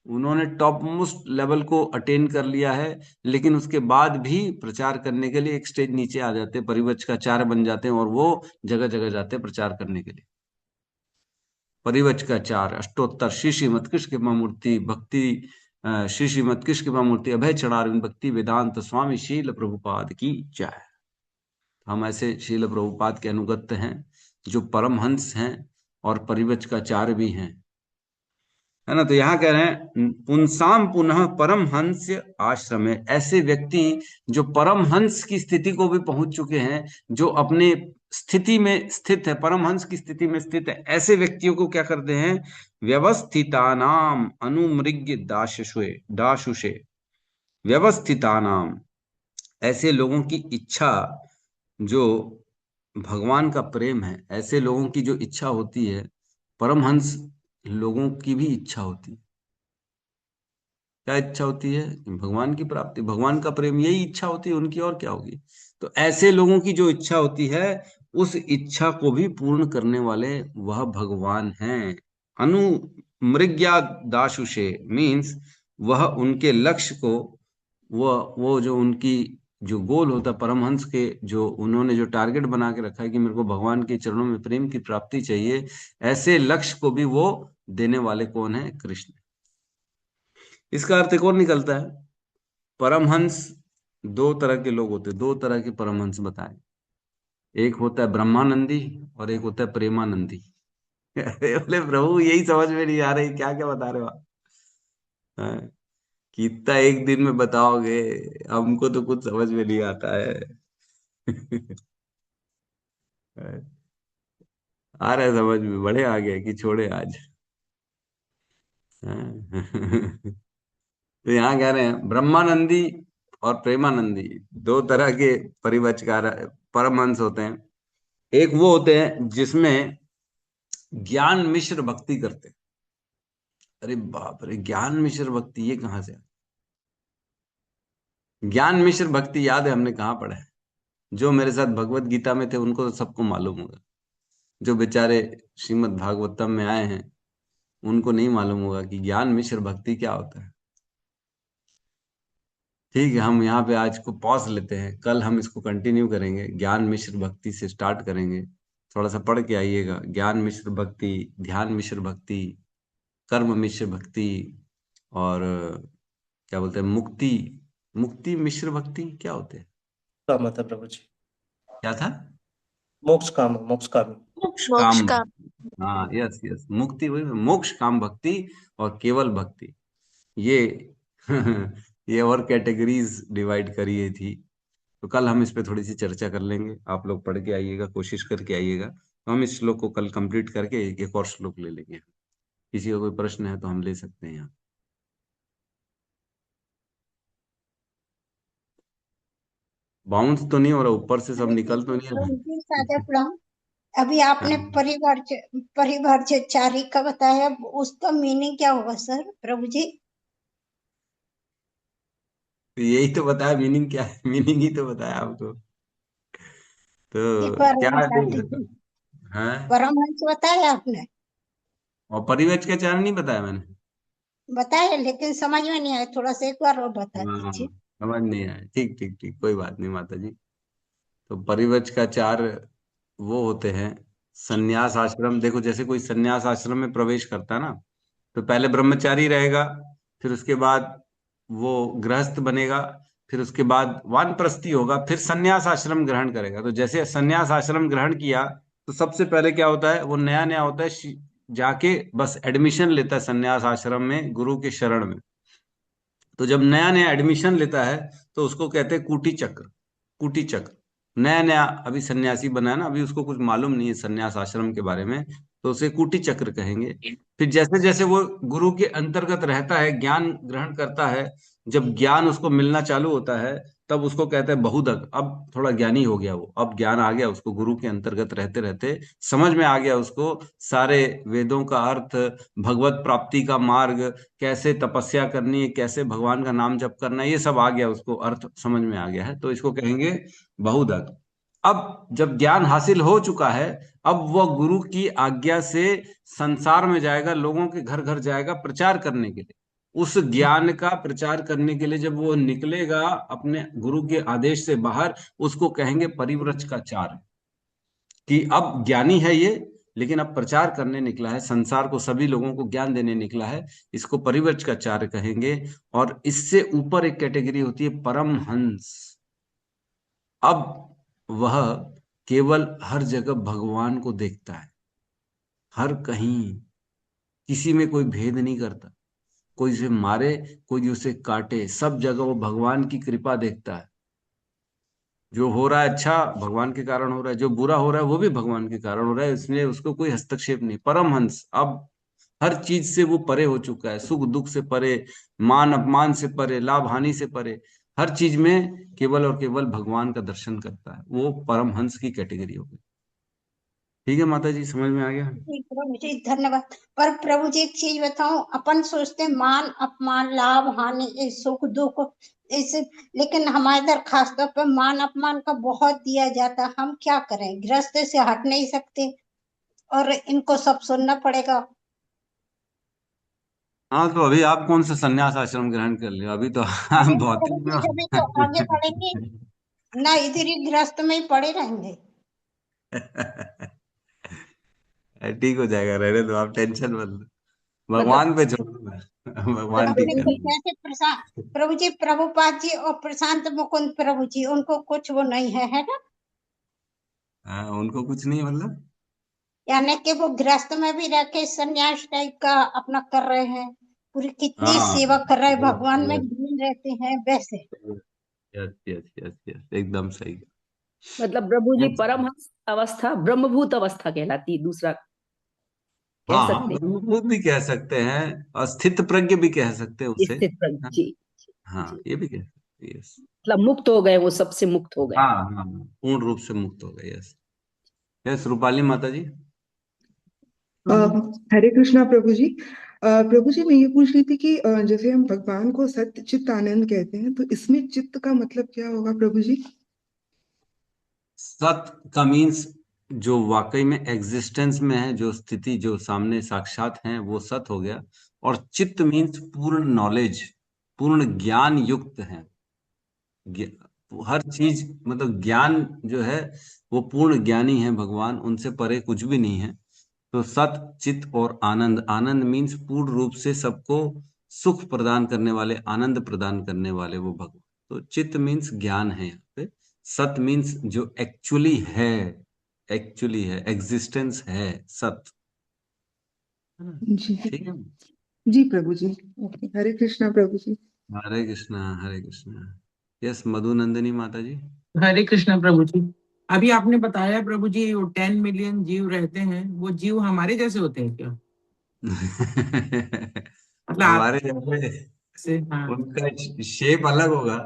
उन्होंने टॉप मोस्ट लेवल को अटेन कर लिया है, लेकिन उसके बाद भी प्रचार करने के लिए एक स्टेज नीचे आ जाते हैं, परिवचकाचार्य बन जाते हैं और वो जगह जगह जाते हैं प्रचार करने के लिए। परिवचकाचार्य, अष्टोत्तर, श्री श्रीमद कृष्ण कृपा मूर्ति भक्ति, श्री श्रीमद कृष्ण कृपा मूर्ति अभय चरणारविंद भक्ति वेदांत स्वामी शील प्रभुपाद की जय। हम ऐसे शील प्रभुपाद के अनुगत्य हैं जो परमहंस हैं और परिवचकाचार्य भी हैं, है ना। तो यहाँ कह रहे हैं पुंसाम पुनः परमहंस आश्रम में, ऐसे व्यक्ति जो परमहंस की स्थिति को भी पहुंच चुके हैं, जो अपने स्थिति में स्थित है, परमहंस की स्थिति में स्थित है, ऐसे व्यक्तियों को क्या करते हैं, व्यवस्थितानाम अनुमृग्य दाशुषे, व्यवस्थितानाम, ऐसे लोगों की इच्छा, जो भगवान का प्रेम है, ऐसे लोगों की जो इच्छा होती है, परमहंस लोगों की भी इच्छा होती है। क्या इच्छा होती है? भगवान की प्राप्ति, भगवान का प्रेम, यही इच्छा होती है उनकी, और क्या होगी। तो ऐसे लोगों की जो इच्छा होती है, उस इच्छा को भी पूर्ण करने वाले वह भगवान हैं। अनुमृग्या दाशुषे मीन्स वह उनके लक्ष्य को, वो जो उनकी जो गोल होता है, परमहंस के जो उन्होंने जो टारगेट बना के रखा है कि मेरे को भगवान के चरणों में प्रेम की प्राप्ति चाहिए, ऐसे लक्ष्य को भी वो देने वाले कौन है? कृष्ण। इसका अर्थ एक और निकलता है, परमहंस दो तरह के लोग होते हैं, दो तरह के परमहंस बताए। एक होता है ब्रह्मानंदी और एक होता है प्रेमानंदी। अरे बोले प्रभु यही समझ में नहीं आ रही, क्या क्या बता रहे हो आप? हाँ, कि इतना एक दिन में बताओगे, हमको तो कुछ समझ में नहीं आता है। आ रहा है समझ में, बड़े आ गए कि छोड़े आज। हाँ। तो यहाँ कह रहे हैं ब्रह्मानंदी और प्रेमानंदी दो तरह के परिवचकार परमहंस होते हैं। एक वो होते हैं जिसमें ज्ञान मिश्र भक्ति करते हैं। अरे बाप रे, ज्ञान मिश्र भक्ति ये कहाँ से? ज्ञान मिश्र भक्ति याद है हमने कहाँ पढ़ा है? जो मेरे साथ भगवत गीता में थे उनको तो सबको मालूम होगा, जो बेचारे श्रीमद् भागवतम में आए हैं उनको नहीं मालूम होगा कि ज्ञान मिश्र भक्ति क्या होता है। ठीक है, हम यहाँ पे आज को पॉज लेते हैं, कल हम इसको कंटिन्यू करेंगे, ज्ञान मिश्र भक्ति से स्टार्ट करेंगे। थोड़ा सा पढ़ के आइएगा, ज्ञान मिश्र भक्ति, ध्यान मिश्र भक्ति, कर्म मिश्र भक्ति, और क्या बोलते हैं, मुक्ति मिश्र भक्ति क्या होते हैं?
काम था प्रभु जी,
क्या था?
मोक्ष काम, मोक्ष काम,
मोक्ष
मोक्ष
काम।
काम।
हाँ, यस यस, मुक्ति वही, मोक्ष काम भक्ति और केवल भक्ति, ये ये और कैटेगरीज डिवाइड करी है थी। तो कल हम इस पे थोड़ी सी चर्चा कर लेंगे, आप लोग पढ़ के आइएगा, कोशिश करके आइएगा। तो हम इस श्लोक को कल कंप्लीट करके एक और श्लोक ले लेंगे। किसी का कोई प्रश्न है तो हम ले सकते हैं यहाँ। बाउंस तो नहीं हो रहा, ऊपर से सब निकल तो नहीं रहा?
अभी आपने
हाँ।
परिवार चारी का बताया, उसका मीनिंग क्या होगा सर प्रभु जी?
तो यही तो बताया मीनिंग क्या है, मीनिंग ही तो बताया आपको। तो
एक बार
क्या
और
है
बता दीजिए।
हाँ,
परमहंस बताया आपने,
और परिवेश का चारण नहीं बताया मैंने?
बताया लेकिन समझ में नहीं आया, थोड़ा सा एक बार और बता
हाँ,
दीजिए।
समझ नहीं आया। ठीक ठीक ठीक, कोई बात नहीं माता जी। तो परिवच का चार वो होते हैं संन्यास आश्रम। देखो, जैसे कोई संन्यास आश्रम में प्रवेश करता है ना, तो पहले ब्रह्मचारी रहेगा, फिर उसके बाद वो गृहस्थ बनेगा, फिर उसके बाद वानप्रस्थी होगा, फिर संन्यास आश्रम ग्रहण करेगा। तो जैसे संन्यास आश्रम ग्रहण किया, तो सबसे पहले क्या होता है, वो नया नया होता है, जाके बस एडमिशन लेता है संन्यास आश्रम में गुरु के शरण में। तो जब नया नया एडमिशन लेता है तो उसको कहते हैं कूटी चक्र। कूटी चक्र, नया नया अभी सन्यासी बना है ना, अभी उसको कुछ मालूम नहीं है सन्यास आश्रम के बारे में, तो उसे कूटी चक्र कहेंगे। फिर जैसे जैसे वो गुरु के अंतर्गत रहता है, ज्ञान ग्रहण करता है, जब ज्ञान उसको मिलना चालू होता है, तब उसको कहते हैं बहुदक। अब थोड़ा ज्ञानी हो गया वो, अब ज्ञान आ गया उसको, गुरु के अंतर्गत रहते रहते समझ में आ गया उसको सारे वेदों का अर्थ, भगवत प्राप्ति का मार्ग, कैसे तपस्या करनी है, कैसे भगवान का नाम जप करना है, ये सब आ गया उसको, अर्थ समझ में आ गया है, तो इसको कहेंगे बहुदक। अब जब ज्ञान हासिल हो चुका है, अब वह गुरु की आज्ञा से संसार में जाएगा, लोगों के घर घर जाएगा प्रचार करने के लिए। उस ज्ञान का प्रचार करने के लिए जब वो निकलेगा अपने गुरु के आदेश से बाहर, उसको कहेंगे परिव्रज का चार, कि अब ज्ञानी है ये, लेकिन अब प्रचार करने निकला है, संसार को सभी लोगों को ज्ञान देने निकला है, इसको परिव्रज का चार कहेंगे। और इससे ऊपर एक कैटेगरी होती है परम हंस। अब वह केवल हर जगह भगवान को देखता है, हर कहीं, किसी में कोई भेद नहीं करता, कोई उसे मारे कोई उसे काटे, सब जगह वो भगवान की कृपा देखता है। जो हो रहा है अच्छा भगवान के कारण हो रहा है, जो बुरा हो रहा है वो भी भगवान के कारण हो रहा है, इसलिए उसको कोई हस्तक्षेप नहीं। परमहंस अब हर चीज से वो परे हो चुका है, सुख दुख से परे, मान अपमान से परे, लाभ हानि से परे, हर चीज में केवल और केवल भगवान का दर्शन करता है, वो परमहंस की कैटेगरी हो गई। ठीक है माता जी, समझ में आ गया?
जी प्रभु जी धन्यवाद। पर प्रभु जी एक चीज बताऊं, अपन सोचते हैं मान अपमान लाभ हानि ये सुख दुख इस, लेकिन हमारे इधर खासतौर पर मान अपमान का बहुत दिया जाता है। हम क्या करें, गृहस्थ से हट नहीं सकते और इनको सब सुनना पड़ेगा।
हाँ, तो अभी आप कौन सा संन्यास आश्रम ग्रहण कर लिया? अभी तो
अरे
आप भौतिक
प्रभु
में
जी जब तो आगे बढ़ेंगे
हो।
ना, इधर ही गृहस्थ में ही पड़े रहेंगे।
ठीक हो जाएगा, रहने दो, आप टेंशन मत लो,
मतलब
भगवान पे छोड़ो ना। भगवान ठीक
अपने
कर
जैसे प्रशांत प्रभु जी, प्रभुपाद जी और प्रशांत मुकुंद प्रभु जी, उनको कुछ वो नहीं है ना?
हाँ, उनको कुछ नहीं मतलब।
यानी कि वो गृहस्थ में भी रह के संन्यास टाइप का अपना कर रहे हैं, पूरी कितनी
हाँ,
सेवा कर रहे हैं,
यस
भगवान में
यस
लीन रहते हैं वैसे।
यस यस यस यस, एकदम सही।
मतलब प्रभु जी
Yes.
परमहंस अवस्था ब्रह्मभूत अवस्था कहलाती है, दूसरा कह
हाँ हाँ,
सकते
ब्रह्मभूत भी कह सकते हैं, और स्थित प्रज्ञ भी कह सकते हैं
हैं,
उसे।
स्थित प्रज्ञ
हाँ
जी।
हाँ,
जी,
ये भी कह सकते हैं, यस।
मतलब मुक्त हो गए, वो सबसे मुक्त हो गए।
हाँ हाँ, पूर्ण रूप से मुक्त हो गए, यस। यस, रूपाली माता जी।
अ, हरे कृष्णा प्रभु जी। प्रभु जी मैं ये पूछ रही थी कि जैसे हम भगवान को सत्य चित्त आनंद कहते हैं, तो इसमें चित्त का मतलब क्या होगा प्रभु जी?
सत का मीन्स जो वाकई में एग्जिस्टेंस में है, जो स्थिति जो सामने साक्षात है, वो सत हो गया। और चित्त मीन्स पूर्ण नॉलेज, पूर्ण ज्ञान युक्त है। हर चीज मतलब ज्ञान जो है, वो पूर्ण ज्ञानी है भगवान, उनसे परे कुछ भी नहीं है। तो सत चित और आनंद, आनंद मीन्स पूर्ण रूप से सबको सुख प्रदान करने वाले, आनंद प्रदान करने वाले वो भगवान। तो चित मीन्स ज्ञान है यहाँ पे। सत मीन्स जो एक्चुअली है, एक्चुअली है, एग्जिस्टेंस है, सत, है ना?
जी
ठीक है।
जी प्रभु जी। ओके, हरे कृष्णा प्रभु जी।
हरे कृष्णा, हरे कृष्णा। यस, मधुनंदिनी माता जी।
हरे कृष्णा प्रभु जी। अभी आपने बताया प्रभु जी, वो 10 मिलियन जीव रहते हैं, वो जीव हमारे जैसे होते हैं क्या? मतलब आप
हमारे जैसे
से, हाँ।
उनका शेप अलग होगा,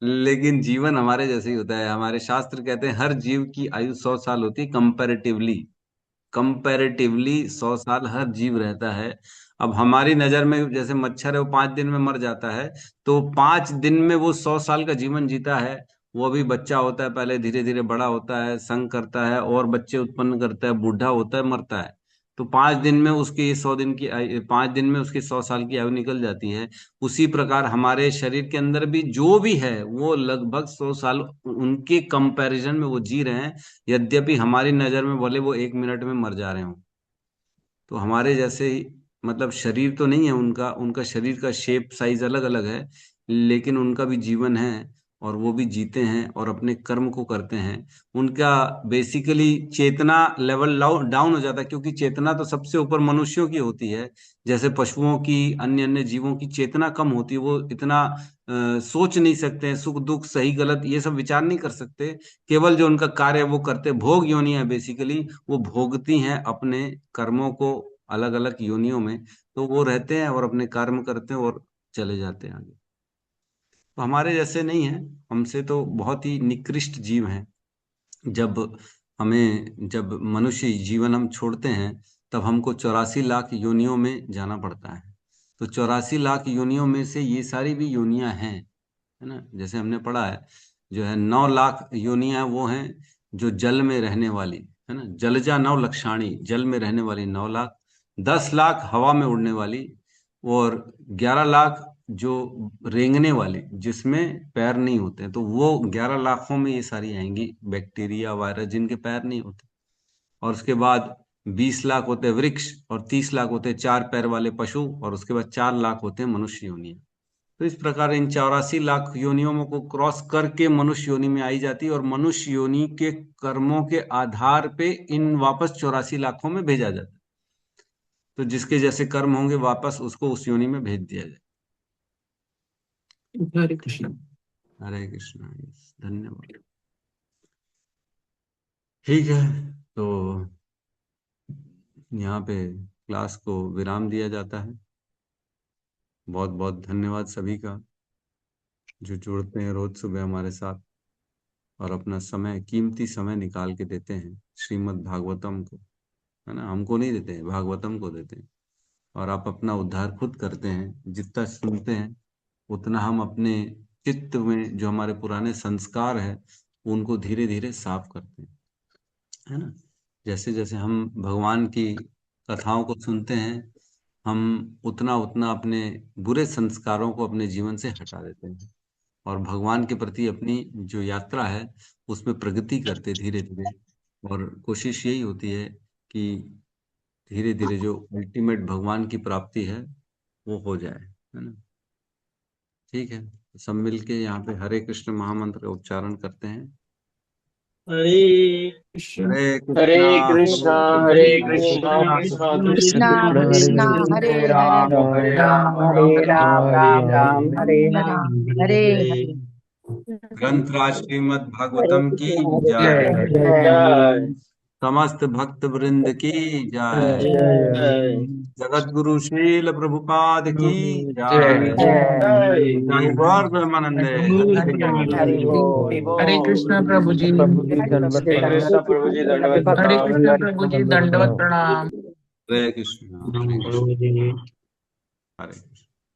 लेकिन जीवन हमारे जैसे ही होता है। हमारे शास्त्र कहते हैं हर जीव की आयु 100 साल होती है, कंपैरेटिवली। कंपैरेटिवली 100 साल हर जीव रहता है। अब हमारी नजर में जैसे मच्छर है, वो 5 दिन में मर जाता है, तो 5 दिन में वो 100 साल का जीवन जीता है। वो अभी बच्चा होता है, पहले धीरे धीरे बड़ा होता है, संग करता है और बच्चे उत्पन्न करता है, बूढ़ा होता है, मरता है। तो 5 दिन में उसकी 100 दिन की आयु, 5 दिन में उसकी 100 साल की आयु निकल जाती है। उसी प्रकार हमारे शरीर के अंदर भी जो भी है, वो लगभग 100 साल उनके कंपैरिजन में वो जी रहे हैं। यद्यपि हमारी नजर में भले वो 1 मिनट में मर जा रहे हो। तो हमारे जैसे ही मतलब शरीर तो नहीं है उनका, उनका शरीर का शेप साइज अलग अलग है, लेकिन उनका भी जीवन है, और वो भी जीते हैं और अपने कर्म को करते हैं। उनका बेसिकली चेतना लेवल डाउन हो जाता है, क्योंकि चेतना तो सबसे ऊपर मनुष्यों की होती है। जैसे पशुओं की, अन्य अन्य जीवों की चेतना कम होती है, वो इतना सोच नहीं सकते हैं, सुख दुख सही गलत ये सब विचार नहीं कर सकते। केवल जो उनका कार्य है वो करते, भोग योनियां बेसिकली वो भोगती हैं अपने कर्मों को अलग अलग योनियों में। तो वो रहते हैं और अपने कर्म करते हैं और चले जाते हैं आगे। तो हमारे जैसे नहीं है, हमसे तो बहुत ही निकृष्ट जीव हैं। जब मनुष्य जीवन हम छोड़ते हैं, तब हमको 84 लाख योनियों में जाना पड़ता है। तो 84 लाख योनियों में से ये सारी भी योनियां हैं, है ना? जैसे हमने पढ़ा है, जो है 9 लाख योनियां वो हैं जो जल में रहने वाली, है ना? जलजा 9 लक्षाणी, जल में रहने वाली 9 लाख। 10 लाख हवा में उड़ने वाली, और 11 लाख जो रेंगने वाले जिसमें पैर नहीं होते हैं, तो वो 11 लाखों में ये सारी आएंगी, बैक्टीरिया वायरस जिनके पैर नहीं होते। और उसके बाद 20 लाख होते हैं वृक्ष, और 30 लाख होते हैं 4 पैर वाले पशु, और उसके बाद 4 लाख होते हैं मनुष्य योनियां। तो इस प्रकार इन 84 लाख योनियों को क्रॉस करके मनुष्य योनि में आई जाती है, और मनुष्य योनि के कर्मों के आधार पे इन वापस 84 लाखों में भेजा जाता है। तो जिसके जैसे कर्म होंगे वापस उसको उस योनि में भेज दिया जाए।
हरे कृष्ण।
हरे कृष्णा। धन्यवाद। ठीक है, तो यहाँ पे क्लास को विराम दिया जाता है। बहुत बहुत धन्यवाद सभी का जो जुड़ते हैं रोज सुबह हमारे साथ और अपना समय, कीमती समय निकाल के देते हैं श्रीमद् भागवतम को, है ना। हमको नहीं देते हैं, भागवतम को देते हैं। और आप अपना उद्धार खुद करते हैं। जितना सुनते हैं उतना हम अपने चित्त में जो हमारे पुराने संस्कार है उनको धीरे धीरे साफ करते हैं, है ना। जैसे जैसे हम भगवान की कथाओं को सुनते हैं, हम उतना उतना अपने बुरे संस्कारों को अपने जीवन से हटा देते हैं और भगवान के प्रति अपनी जो यात्रा है उसमें प्रगति करते धीरे धीरे। और कोशिश यही होती है कि धीरे धीरे जो अल्टीमेट भगवान की प्राप्ति है वो हो जाए, है ना। ठीक है, सब मिलके यहाँ पे हरे कृष्ण महामंत्र का उच्चारण करते हैं।
हरे कृष्ण
हरे कृष्णा
हरे कृष्णा
कृष्णा कृष्णा हरे
राम
हरे
हरे राम हरे राम राम राम हरे हरे।
हरे हरे।
ग्रंथराज श्रीमद् भागवतम की
जय
जय।
जय
समस्त भक्त वृंद की जय।
जय
जगत गुरु शील प्रभुपाद की
जय
जय। गौर प्रेमानंदे।
हरि बोल।
हरे कृष्णा प्रभु जी।
प्रभु जी दंडवत
हरे कृष्णा प्रभु जी दंडवत
हरे
प्रणाम।
कृष्णा प्रभु जी दंडवत प्रणाम।
हरे कृष्ण हरे कृष्ण हरे कृष्ण।